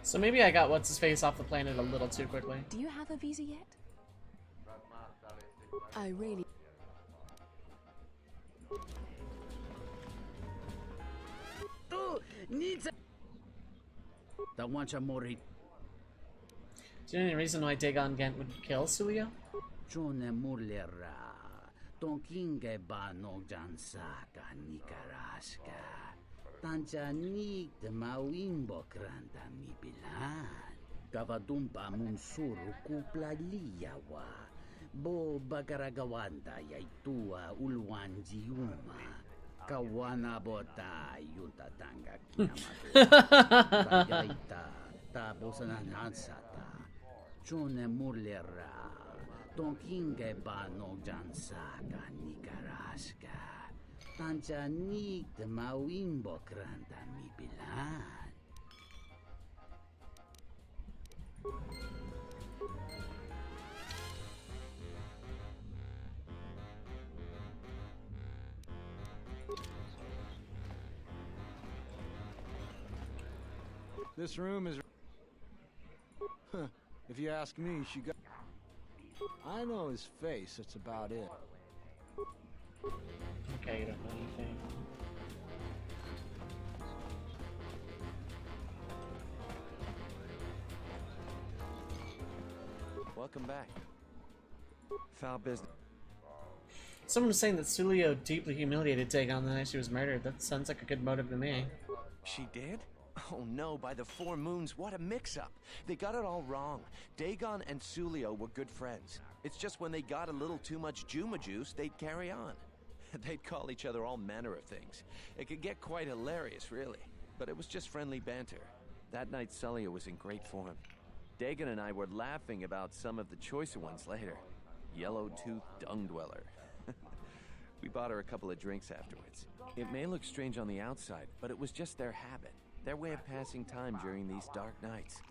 So maybe I got what's-his-face off the planet a little too quickly. Do you have a visa yet? I really... The one Mori. Do you know any reason why Dagon Gent would kill Sulio? Jone Mulera. Tonkinge ba no jansaka nikaraska. Tanjanik de mawimbo kranda mi bilan. Kavadumpa munsuru kupla liyawa. Bo bagaragawanda yaitua ulwanjiuma. Kawana bota yunta tanga kinamatu. Bagaita tabosanan hansata. Jone Mulera. Tonkinge ba no jansaka nikaraska. Tanjanik de mawimbo kranda mi bilan. This room is... Huh. If you ask me, she got... I know his face, that's about it. Okay, you don't know anything. Welcome back. Foul business. Someone was saying that Sulio deeply humiliated Dagon the night she was murdered. That sounds like a good motive to me. She did? Oh no, by the Four Moons, what a mix-up. They got it all wrong. Dagon and Sulio were good friends. It's just when they got a little too much Juma juice, they'd carry on. They'd call each other all manner of things. It could get quite hilarious, really. But it was just friendly banter. That night, Sulio was in great form. Dagon and I were laughing about some of the choicer ones later. Yellow-toothed dung dweller. We bought her a couple of drinks afterwards. It may look strange on the outside, but it was just their habit. Their way of passing time during these dark nights.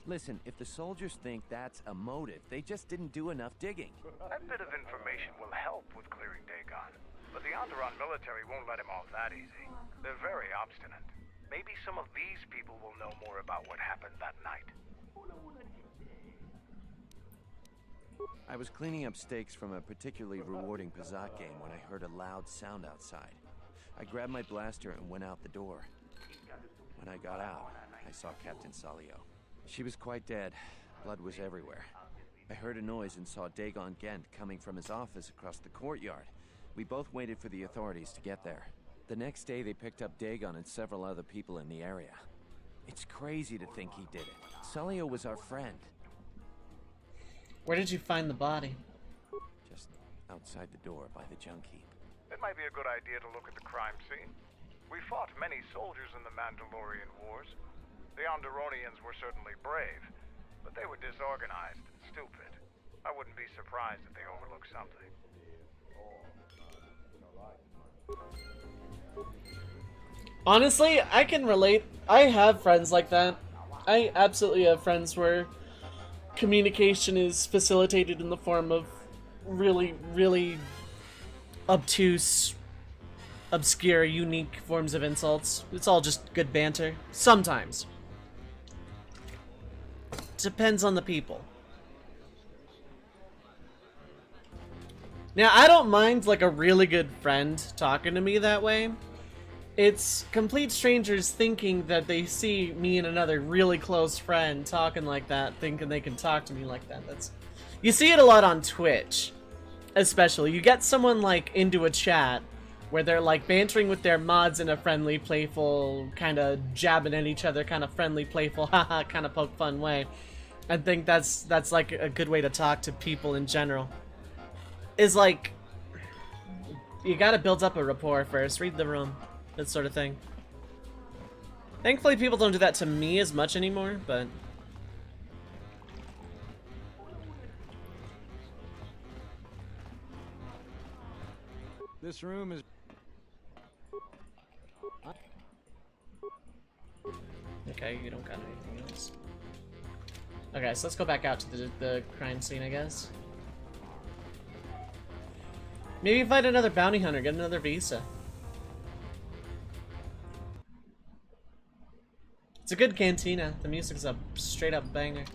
Listen, if the soldiers think that's a motive, they just didn't do enough digging. That bit of information will help with clearing Dagon. But the Onderon military won't let him off that easy. They're very obstinate. Maybe some of these people will know more about what happened that night. I was cleaning up stakes from a particularly rewarding Pazak game when I heard a loud sound outside. I grabbed my blaster and went out the door. When I got out, I saw Captain Salio. She was quite dead. Blood was everywhere. I heard a noise and saw Dagon Gent coming from his office across the courtyard. We both waited for the authorities to get there. The next day, they picked up Dagon and several other people in the area. It's crazy to think he did it. Salio was our friend. Where did you find the body? Just outside the door by the junk heap. It might be a good idea to look at the crime scene. We fought many soldiers in the Mandalorian Wars. The Onderonians were certainly brave, but they were disorganized and stupid. I wouldn't be surprised if they overlooked something. Honestly, I can relate. I have friends like that. I absolutely have friends where communication is facilitated in the form of really, really obtuse, obscure, unique forms of insults. It's all just good banter. Sometimes. Depends on the people. Now, I don't mind, like, a really good friend talking to me that way. It's complete strangers thinking that they see me and another really close friend talking like that, thinking they can talk to me like that. You see it a lot on Twitch, especially. You get someone, like, into a chat where they're, like, bantering with their mods in a friendly, playful, kind of jabbing at each other, kind of friendly, playful, haha, kind of poke fun way. I think that's like, a good way to talk to people in general. Is, like, you gotta build up a rapport first, read the room. That sort of thing. Thankfully, people don't do that to me as much anymore, but... This room is... Okay, you don't got anything else. Okay, so let's go back out to the crime scene, I guess. Maybe find another bounty hunter, get another visa. It's a good cantina. The music's a straight up banger.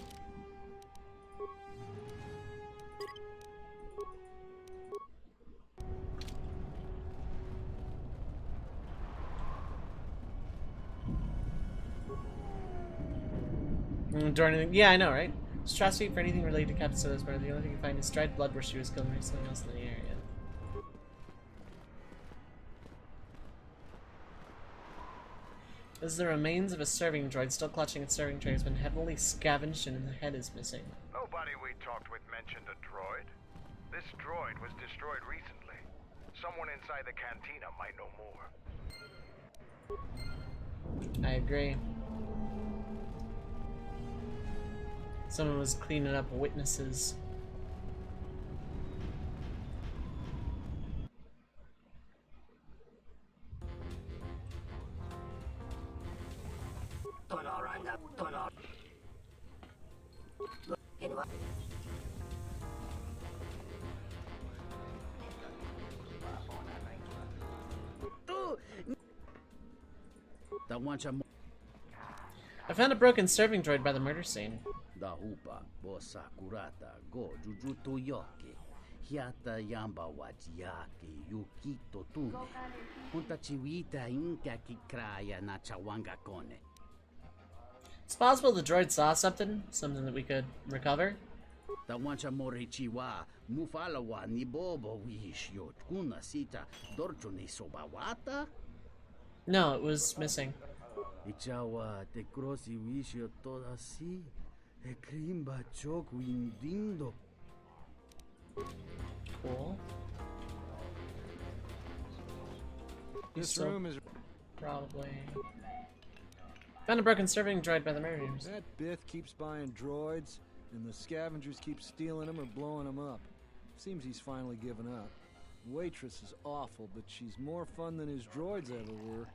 Yeah, I know, right? Just trust me for anything related to Captain Soda's brother. The only thing you find is dried blood where she was killed and something else in the area. This is the remains of a serving droid still clutching its serving tray. Has been heavily scavenged and the head is missing. Nobody we talked with mentioned a droid. This droid was destroyed recently. Someone inside the cantina might know more. I agree. Someone was cleaning up witnesses. I found a broken serving droid by the murder scene. Da hupa bosa kurata go jujuto yoke. Hiata yamba wajiake yukito tune. Punta chiwita inka kikraya na chawanga kone. It's possible the droid saw something that we could recover. Da wancha morichiwa mufalawa ni bobo wish yotkuna sita dorcho ni sobawata. No, it was missing. Ichawa te crossi wisho toda si. E krimba choku indindo. Cool. This So- room is... Probably. Found a broken serving droid by the Mariners. That Bith keeps buying droids, and the scavengers keep stealing them or blowing them up. Seems he's finally given up. Waitress is awful, but she's more fun than his droids ever were.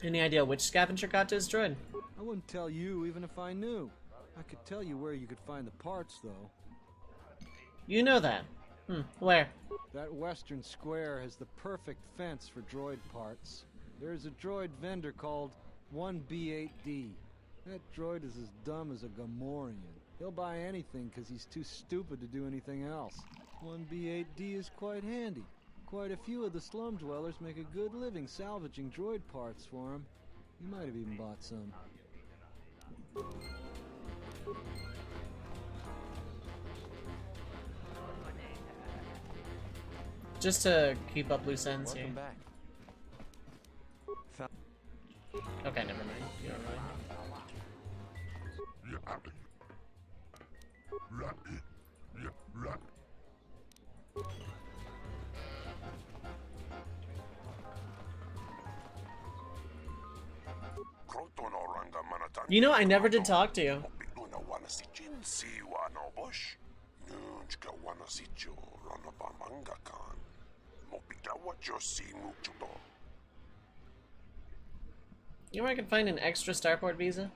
Any idea which scavenger got to his droid? I wouldn't tell you even if I knew. I could tell you where you could find the parts, though. You know that. Where? That western square has the perfect fence for droid parts. There's a droid vendor called 1B8D. That droid is as dumb as a Gamorrean. He'll buy anything because he's too stupid to do anything else. 1B8D is quite handy. Quite a few of the slum dwellers make a good living salvaging droid parts for him. You might have even bought some. Just to keep up loose ends here. Welcome back. Okay, never mind. You don't really. You know, I never did talk to you. You know where I can find an extra starport visa?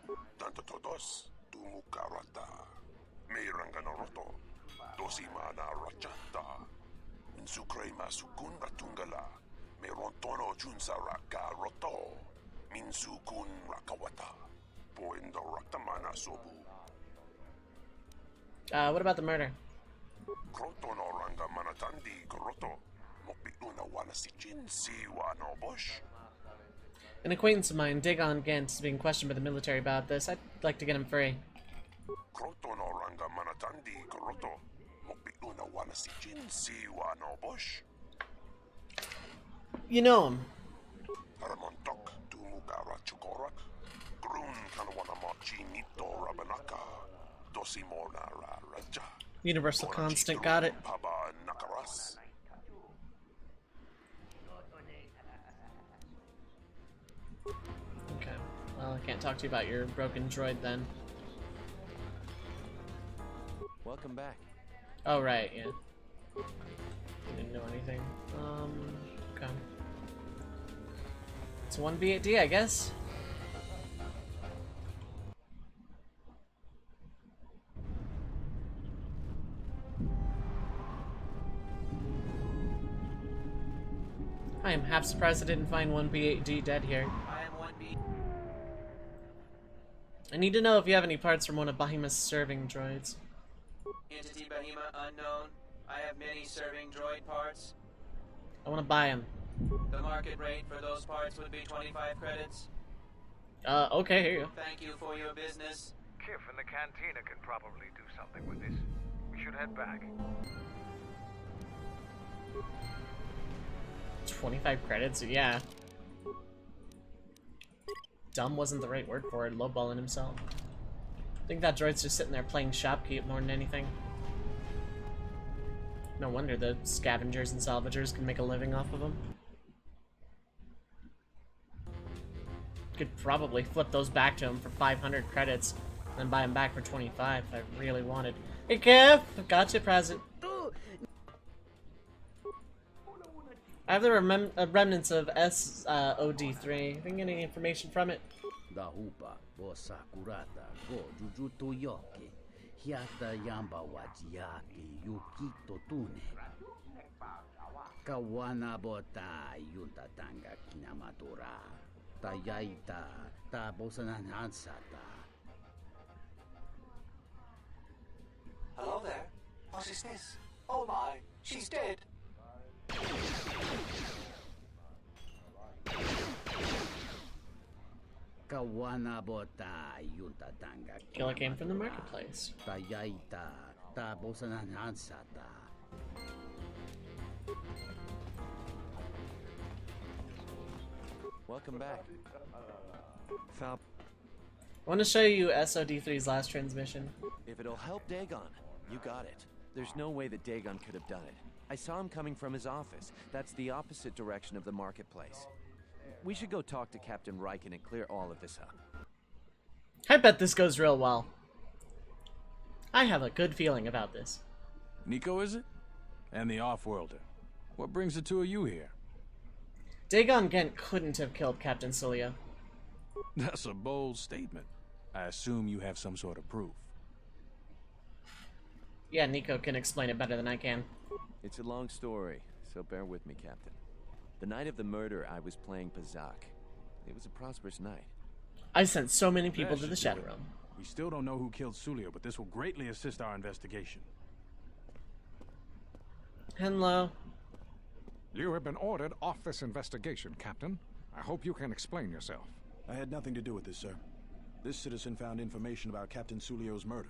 What about the murder? An acquaintance of mine, Dagon Gant, is being questioned by the military about this. I'd like to get him free. You know him. Universal Constant, got it. Okay, well, I can't talk to you about your broken droid then. Welcome back. Oh, right, yeah. Didn't know anything. Okay. It's 1B8D, I guess. I am half surprised I didn't find 1B8D dead here. I am 1B. I need to know if you have any parts from one of Bahima's serving droids. Entity Bahima unknown. I have many serving droid parts. I want to buy them. The market rate for those parts would be 25 credits. Okay, here you go. Thank you for your business. Kif and the cantina can probably do something with this. We should head back. 25 credits? Yeah. Dumb wasn't the right word for it, lowballing himself. I think that droid's just sitting there playing shopkeep more than anything. No wonder the scavengers and salvagers can make a living off of them. Could probably flip those back to him for 500 credits, and then buy them back for 25 if I really wanted. Hey Kev! Gotcha, present. I have the remnants of SOD3. If I can get any information from it. Da hupa, bo sakurata, go jujuto yoke. Hiata yamba wajiake, yukito tune. Kawana bota yunta tanga kinamadora. Tayaita, ta bosananansata. Hello there. What is this? Oh my, she's dead. Kawana bota yunta tanga. Killer came from the marketplace. Tayaita, ta bosananansata. Welcome back. Fal. I want to show you SOD3's last transmission. If it'll help Dagon, you got it. There's no way that Dagon could have done it. I saw him coming from his office. That's the opposite direction of the marketplace. We should go talk to Captain Riken and clear all of this up. I bet this goes real well. I have a good feeling about this. Nico, is it? And the Offworlder. What brings the two of you here? Dagon Gent couldn't have killed Captain Sulio. That's a bold statement. I assume you have some sort of proof. Yeah, Nico can explain it better than I can. It's a long story, so bear with me, Captain. The night of the murder, I was playing Pazak. It was a prosperous night. I sent so many people That to the should Shadow do it. Realm. We still don't know who killed Sulio, but this will greatly assist our investigation. Hello. You have been ordered off this investigation, Captain. I hope you can explain yourself. I had nothing to do with this, sir. This citizen found information about Captain Sulio's murder.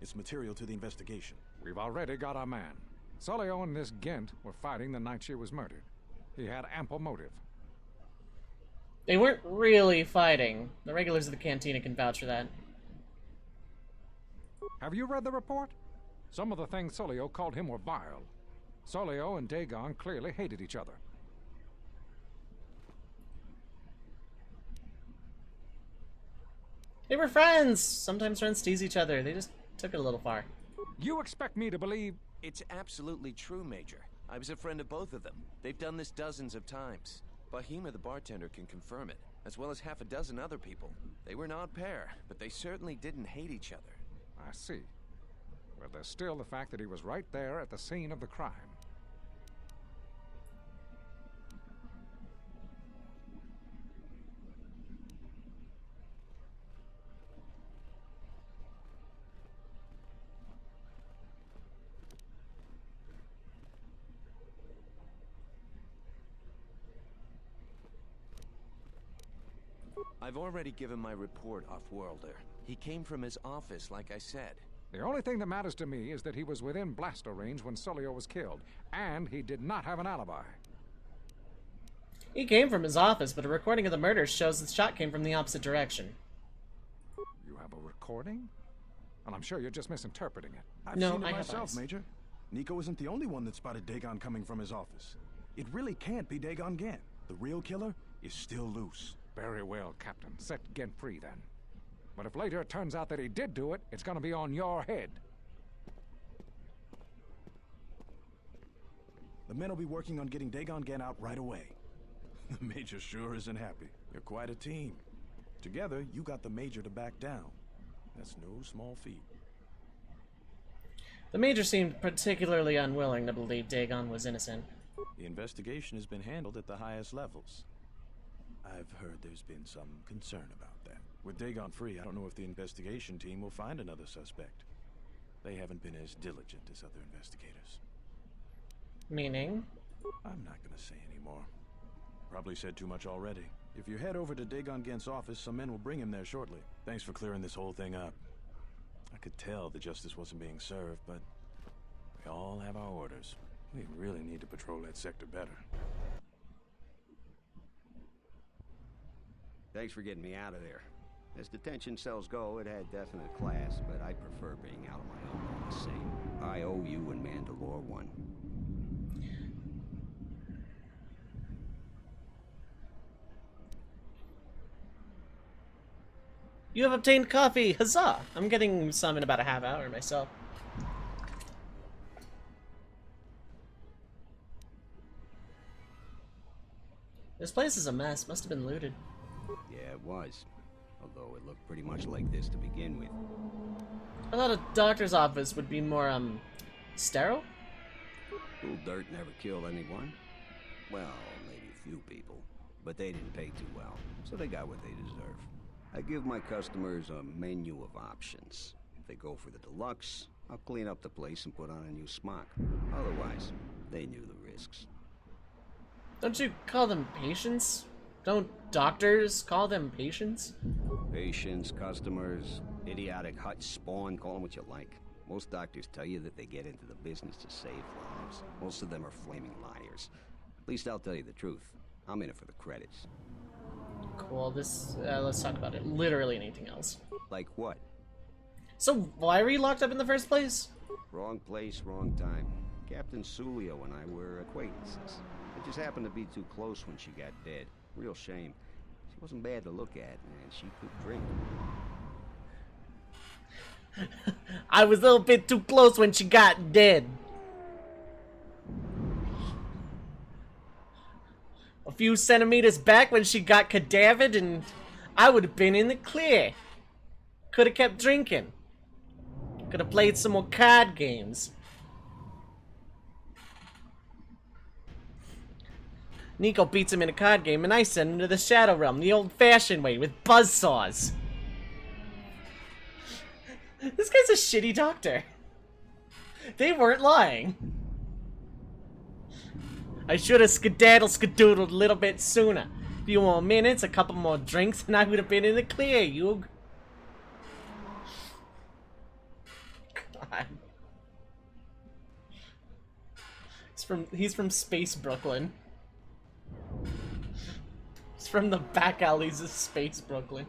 It's material to the investigation. We've already got our man. Sulio and this Gent were fighting the night she was murdered. He had ample motive. They weren't really fighting. The regulars of the cantina can vouch for that. Have you read the report? Some of the things Sulio called him were vile. Sulio and Dagon clearly hated each other. They were friends! Sometimes friends tease each other. They just took it a little far. You expect me to believe... It's absolutely true, Major. I was a friend of both of them. They've done this dozens of times. Bahima the bartender can confirm it, as well as half a dozen other people. They were an odd pair, but they certainly didn't hate each other. I see. But there's still the fact that he was right there at the scene of the crime. I've already given my report, Offworlder. He came from his office, like I said. The only thing that matters to me is that he was within blaster range when Sulio was killed, and he did not have an alibi. He came from his office, but a recording of the murder shows the shot came from the opposite direction. You have a recording? And I'm sure you're just misinterpreting it. I've seen it myself, Major. Nico isn't the only one that spotted Dagon coming from his office. It really can't be Dagon Gent. The real killer is still loose. Very well, Captain. Set Gent free, then. But if later it turns out that he did do it, it's gonna be on your head. The men will be working on getting Dagon Gent out right away. The Major sure isn't happy. You're quite a team. Together, you got the Major to back down. That's no small feat. The Major seemed particularly unwilling to believe Dagon was innocent. The investigation has been handled at the highest levels. I've heard there's been some concern about that. With Dagon free, I don't know if the investigation team will find another suspect. They haven't been as diligent as other investigators. Meaning? I'm not gonna say anymore. Probably said too much already. If you head over to Dagon Gent's office, some men will bring him there shortly. Thanks for clearing this whole thing up. I could tell the justice wasn't being served, but we all have our orders. We really need to patrol that sector better. Thanks for getting me out of there. As detention cells go, it had definite class, but I prefer being out on my own all the same. I owe you and Mandalore one. You have obtained coffee! Huzzah! I'm getting some in about a half hour myself. This place is a mess. Must have been looted. Yeah, it was. Although it looked pretty much like this to begin with. I thought a doctor's office would be more, sterile? Cool dirt never killed anyone. Well, maybe a few people. But they didn't pay too well, so they got what they deserve. I give my customers a menu of options. If they go for the deluxe, I'll clean up the place and put on a new smock. Otherwise, they knew the risks. Don't you call them patients? Don't doctors call them patients? Patients, customers, idiotic hut spawn, call them what you like. Most doctors tell you that they get into the business to save lives. Most of them are flaming liars. At least I'll tell you the truth. I'm in it for the credits. Cool. This. Let's talk about it. Literally anything else. Like what? So why were you locked up in the first place? Wrong place, wrong time. Captain Sulio and I were acquaintances. It just happened to be too close when she got dead. Real shame. She wasn't bad to look at, and she could drink. I was a little bit too close when she got dead. A few centimeters back when she got cadavered, and I would have been in the clear. Could have kept drinking. Could have played some more card games. Nico beats him in a card game, and I send him to the Shadow Realm the old-fashioned way with buzzsaws. This guy's a shitty doctor. They weren't lying. I should have skedaddled a little bit sooner. A few more minutes, a couple more drinks, and I would have been in the clear, Yug. God. He's from Space Brooklyn. He's from the back alleys of Space Brooklyn.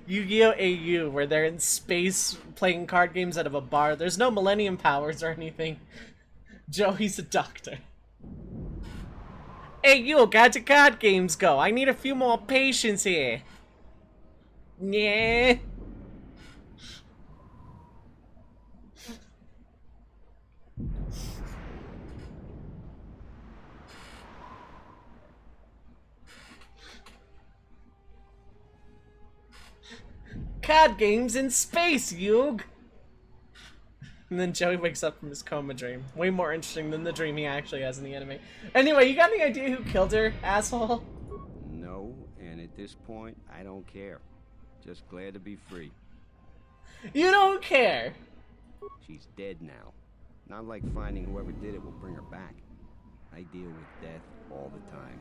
Yu-Gi-Oh! AU, where they're in space playing card games out of a bar. There's no Millennium Powers or anything. Joey's a doctor. Hey, you, got your card games go. I need a few more patients here. Yeah. Card games in space, Yug! And then Joey wakes up from his coma dream. Way more interesting than the dream he actually has in the anime. Anyway, you got any idea who killed her, asshole? No, and at this point, I don't care. Just glad to be free. You don't care! She's dead now. Not like finding whoever did it will bring her back. I deal with death all the time.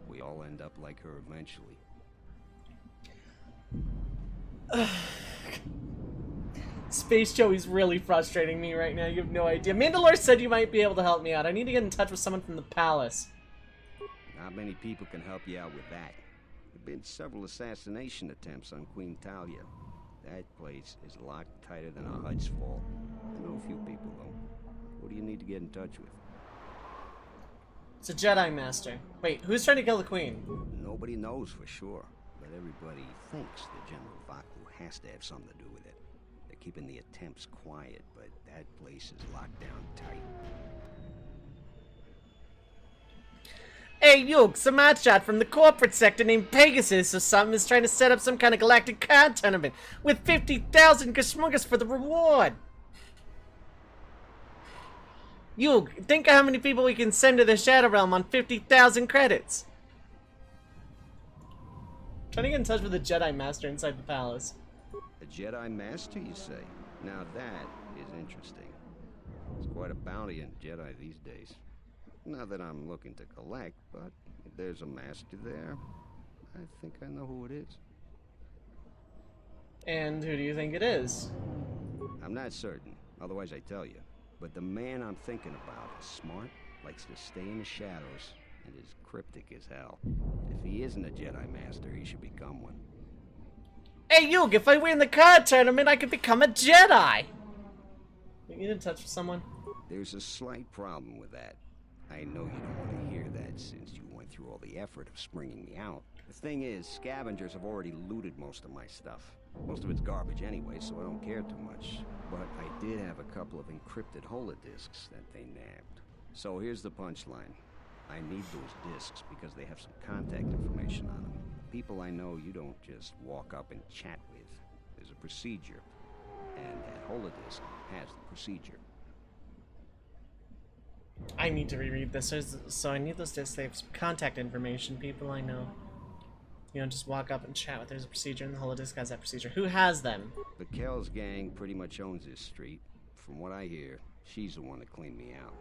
We all end up like her eventually. Space Joey's really frustrating me right now, you have no idea. Mandalore said you might be able to help me out. I need to get in touch with someone from the palace. Not many people can help you out with that. There have been several assassination attempts on Queen Talia. That place is locked tighter than a Hud's Fall. I know a few people, though. Who do you need to get in touch with? It's a Jedi Master. Wait, who's trying to kill the Queen? Nobody knows for sure, but everybody thinks that General Vaklu has to have something to do with it. They're keeping the attempts quiet, but that place is locked down tight. Hey, Yug, some hotshot from the corporate sector named Pegasus or something is trying to set up some kind of galactic card tournament with 50,000 Gashmungas for the reward. Yug, think of how many people we can send to the Shadow Realm on 50,000 credits. Trying to get in touch with the Jedi Master inside the palace. A Jedi Master, you say? Now that is interesting. It's quite a bounty in Jedi these days. Not that I'm looking to collect, but if there's a master there, I think I know who it is. And who do you think it is? I'm not certain, otherwise I tell you. But the man I'm thinking about is smart, likes to stay in the shadows, and is cryptic as hell. If he isn't a Jedi Master, he should become one. Hey, Yug, if I win the card tournament, I could become a Jedi! You get in touch with someone? There's a slight problem with that. I know you don't want to hear that since you went through all the effort of springing me out. The thing is, scavengers have already looted most of my stuff. Most of it's garbage anyway, so I don't care too much. But I did have a couple of encrypted holodiscs that they nabbed. So here's the punchline. I need those discs because they have some contact information on them. People I know you don't just walk up and chat with. There's a procedure. And that holodisc has the procedure. I need to reread this. So I need those discs. They have some contact information. People I know. You don't just walk up and chat with. There's a procedure, and the holodisc has that procedure. Who has them? The Kells gang pretty much owns this street. From what I hear, she's the one that cleaned me out.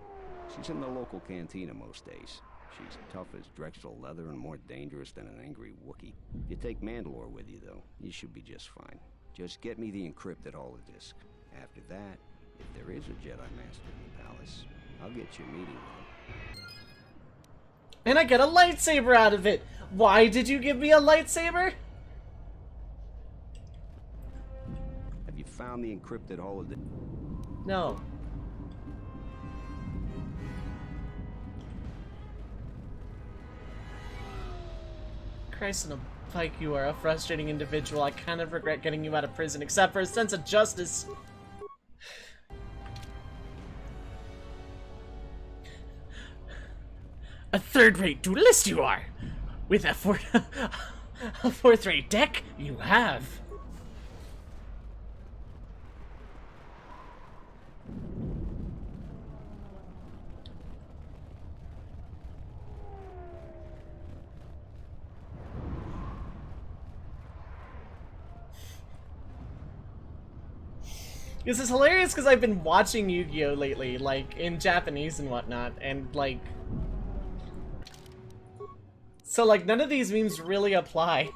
She's in the local cantina most days. She's tough as Drexel leather and more dangerous than an angry Wookiee. You take Mandalore with you, though, you should be just fine. Just get me the encrypted holodisc. After that, If there is a Jedi Master in the palace, I'll get you a meeting with him. And I get a lightsaber out of it! Why did you give me a lightsaber? Have you found the encrypted holodeck? No. Christ on a pike, you are a frustrating individual. I kind of regret getting you out of prison, except for a sense of justice. A third-rate duelist you are! With a fourth-rate deck, you have. This is hilarious because I've been watching Yu-Gi-Oh! Lately, like, in Japanese and whatnot, and, like... So, like, none of these memes really apply.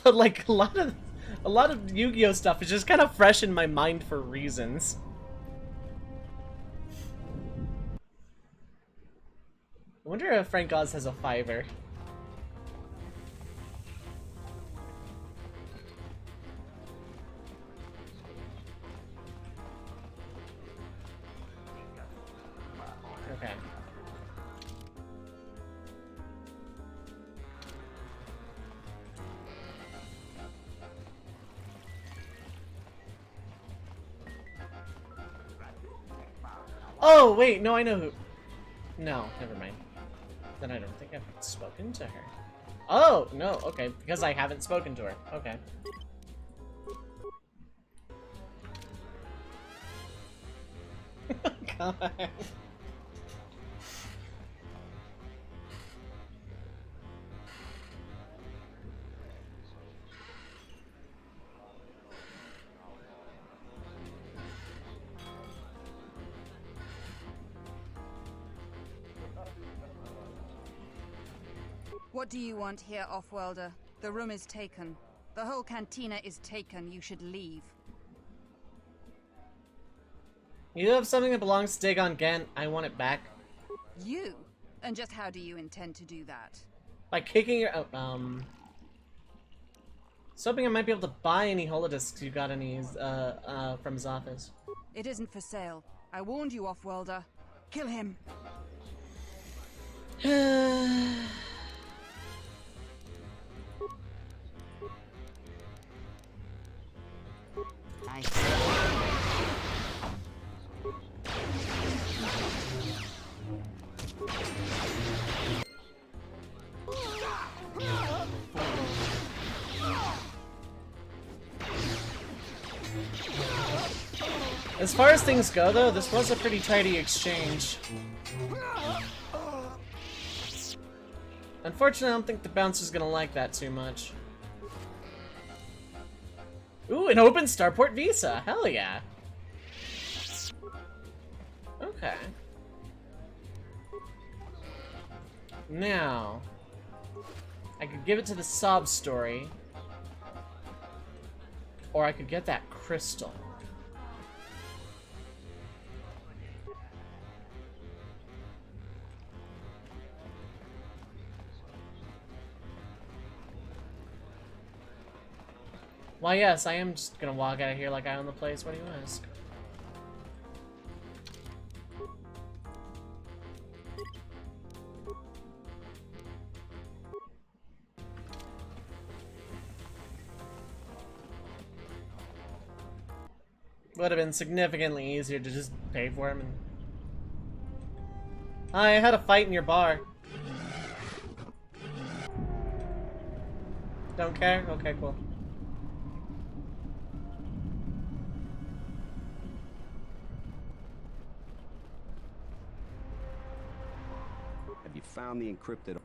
But, like, a lot of Yu-Gi-Oh! Stuff is just kind of fresh in my mind for reasons. I wonder if Frank Oz has a Fiverr. Okay. Oh, wait, no, I know who. No, never mind. Then I don't think I've spoken to her. Oh, no, okay, because I haven't spoken to her. Okay. God. What do you want here, Offworlder? The room is taken. The whole cantina is taken. You should leave. You have something that belongs to Dagon Gant. I want it back. You? And just how do you intend to do that? By kicking your... Oh, so hoping I might be able to buy any holodiscs you got any from his office. It isn't for sale. I warned you, Offworlder. Kill him. As far as things go, though, this was a pretty tidy exchange. Unfortunately, I don't think the bouncer's gonna like that too much. Ooh, an open Starport Visa! Hell yeah! Okay. Now, I could give it to the sob story, or I could get that crystal. Why, yes, I am just gonna walk out of here like I own the place. What do you ask? Would have been significantly easier to just pay for him and... I had a fight in your bar. Don't care? Okay, cool. Have you found the encrypted...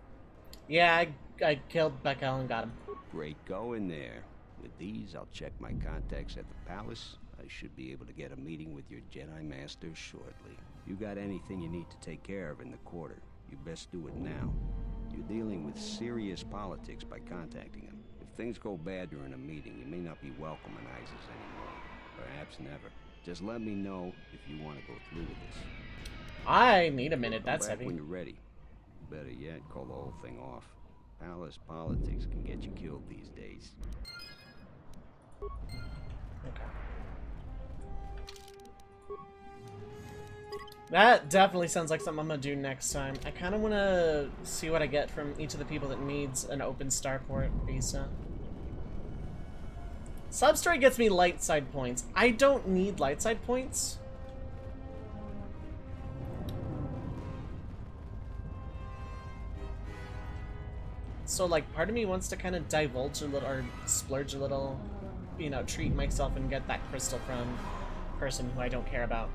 Yeah, I killed Beckel and got him. Great going there. With these, I'll check my contacts at the palace. I should be able to get a meeting with your Jedi Master shortly. You got anything you need to take care of in the quarter, you best do it now. You're dealing with serious politics by contacting him. If things go bad during a meeting, you may not be welcome in Isis anymore. Perhaps never. Just let me know if you want to go through with this. I need a minute, Come that's back heavy. when you're ready. Better yet, call the whole thing off. Palace politics can get you killed these days. That definitely sounds like something I'm gonna do next time. I kind of want to see what I get from each of the people that needs an open starport visa. Substory gets me light side points. I don't need light side points. So, like, part of me wants to kind of divulge a little, or splurge a little, you know, treat myself and get that crystal from a person who I don't care about.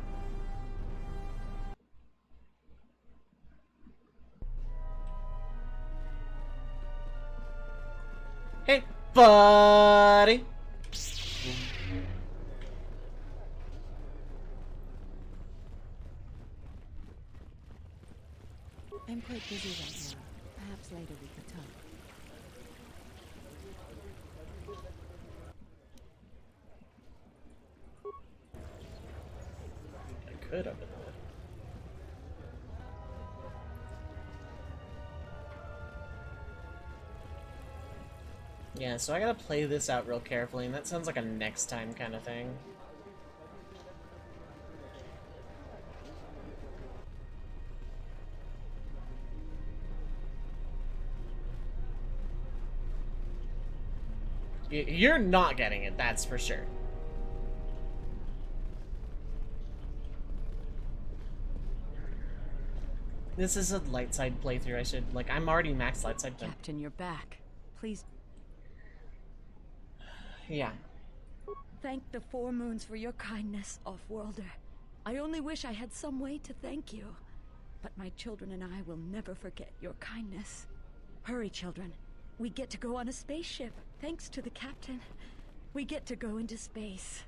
Hey, buddy! I'm quite busy right now. Perhaps later we could talk. I could open it. Yeah, so I gotta play this out real carefully, and that sounds like a next time kind of thing. You're not getting it, that's for sure. This is a light side playthrough. I should, like, I'm already max light side. Captain, you're back. Please. Yeah. Thank the Four Moons for your kindness, Offworlder. I only wish I had some way to thank you. But my children and I will never forget your kindness. Hurry, children. We get to go on a spaceship, thanks to the captain. We get to go into space.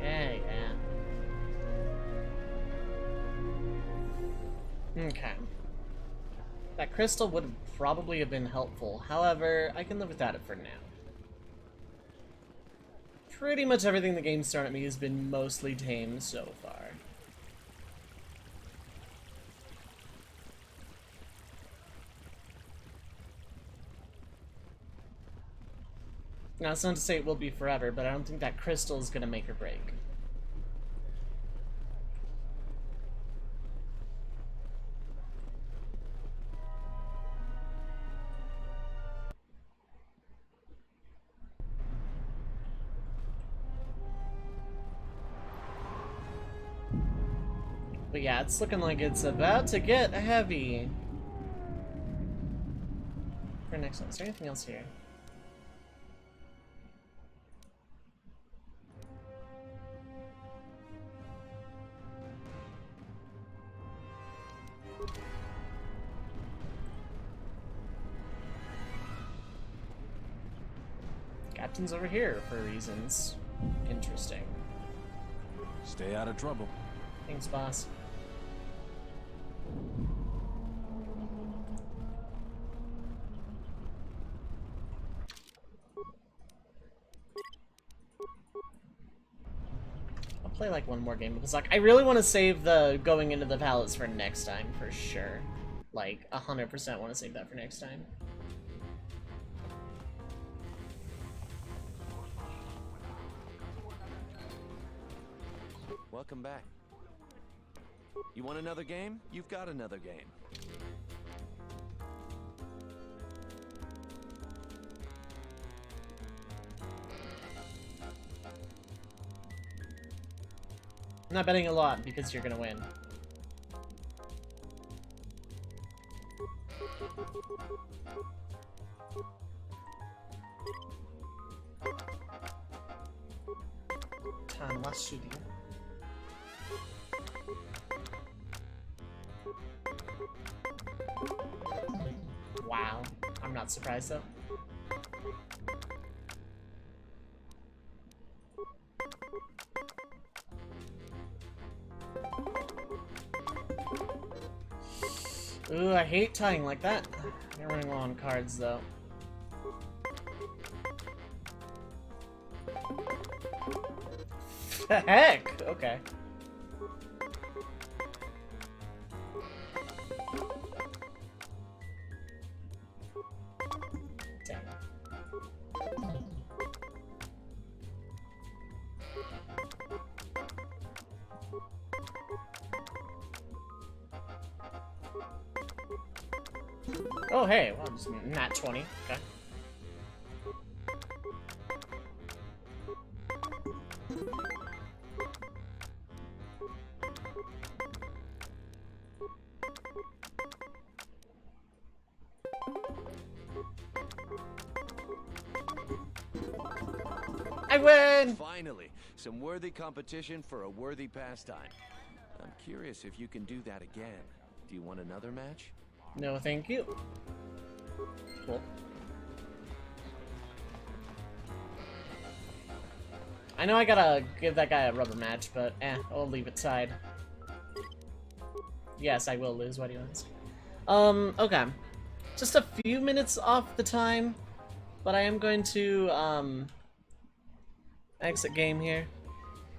Yeah. Okay. That crystal would probably have been helpful. However, I can live without it for now. Pretty much everything the game's thrown at me has been mostly tame so far. Now, it's not to say it will be forever, but I don't think that crystal is gonna make or break. But yeah, it's looking like it's about to get heavy. For next one, is there anything else here? Captain's over here for reasons. Interesting. Stay out of trouble. Thanks, boss. I'll play like one more game because like I really want to save the going into the palace for next time for sure. Like 100% want to save that for next time. Welcome back. You want another game? You've got another game. I'm not betting a lot because you're gonna win. Tan was shooting. Wow, I'm not surprised though. Ooh, I hate tying like that. You're running low on cards though. The heck? Okay. Dang. Oh, hey, well, I'm just nat 20. Okay. I win! Finally, some worthy competition for a worthy pastime. I'm curious if you can do that again. Do you want another match? No, thank you. Cool. I know I gotta give that guy a rubber match, but I'll leave it aside. Yes, I will lose. Why do you ask? Okay. Just a few minutes off the time, but I am going to, exit game here.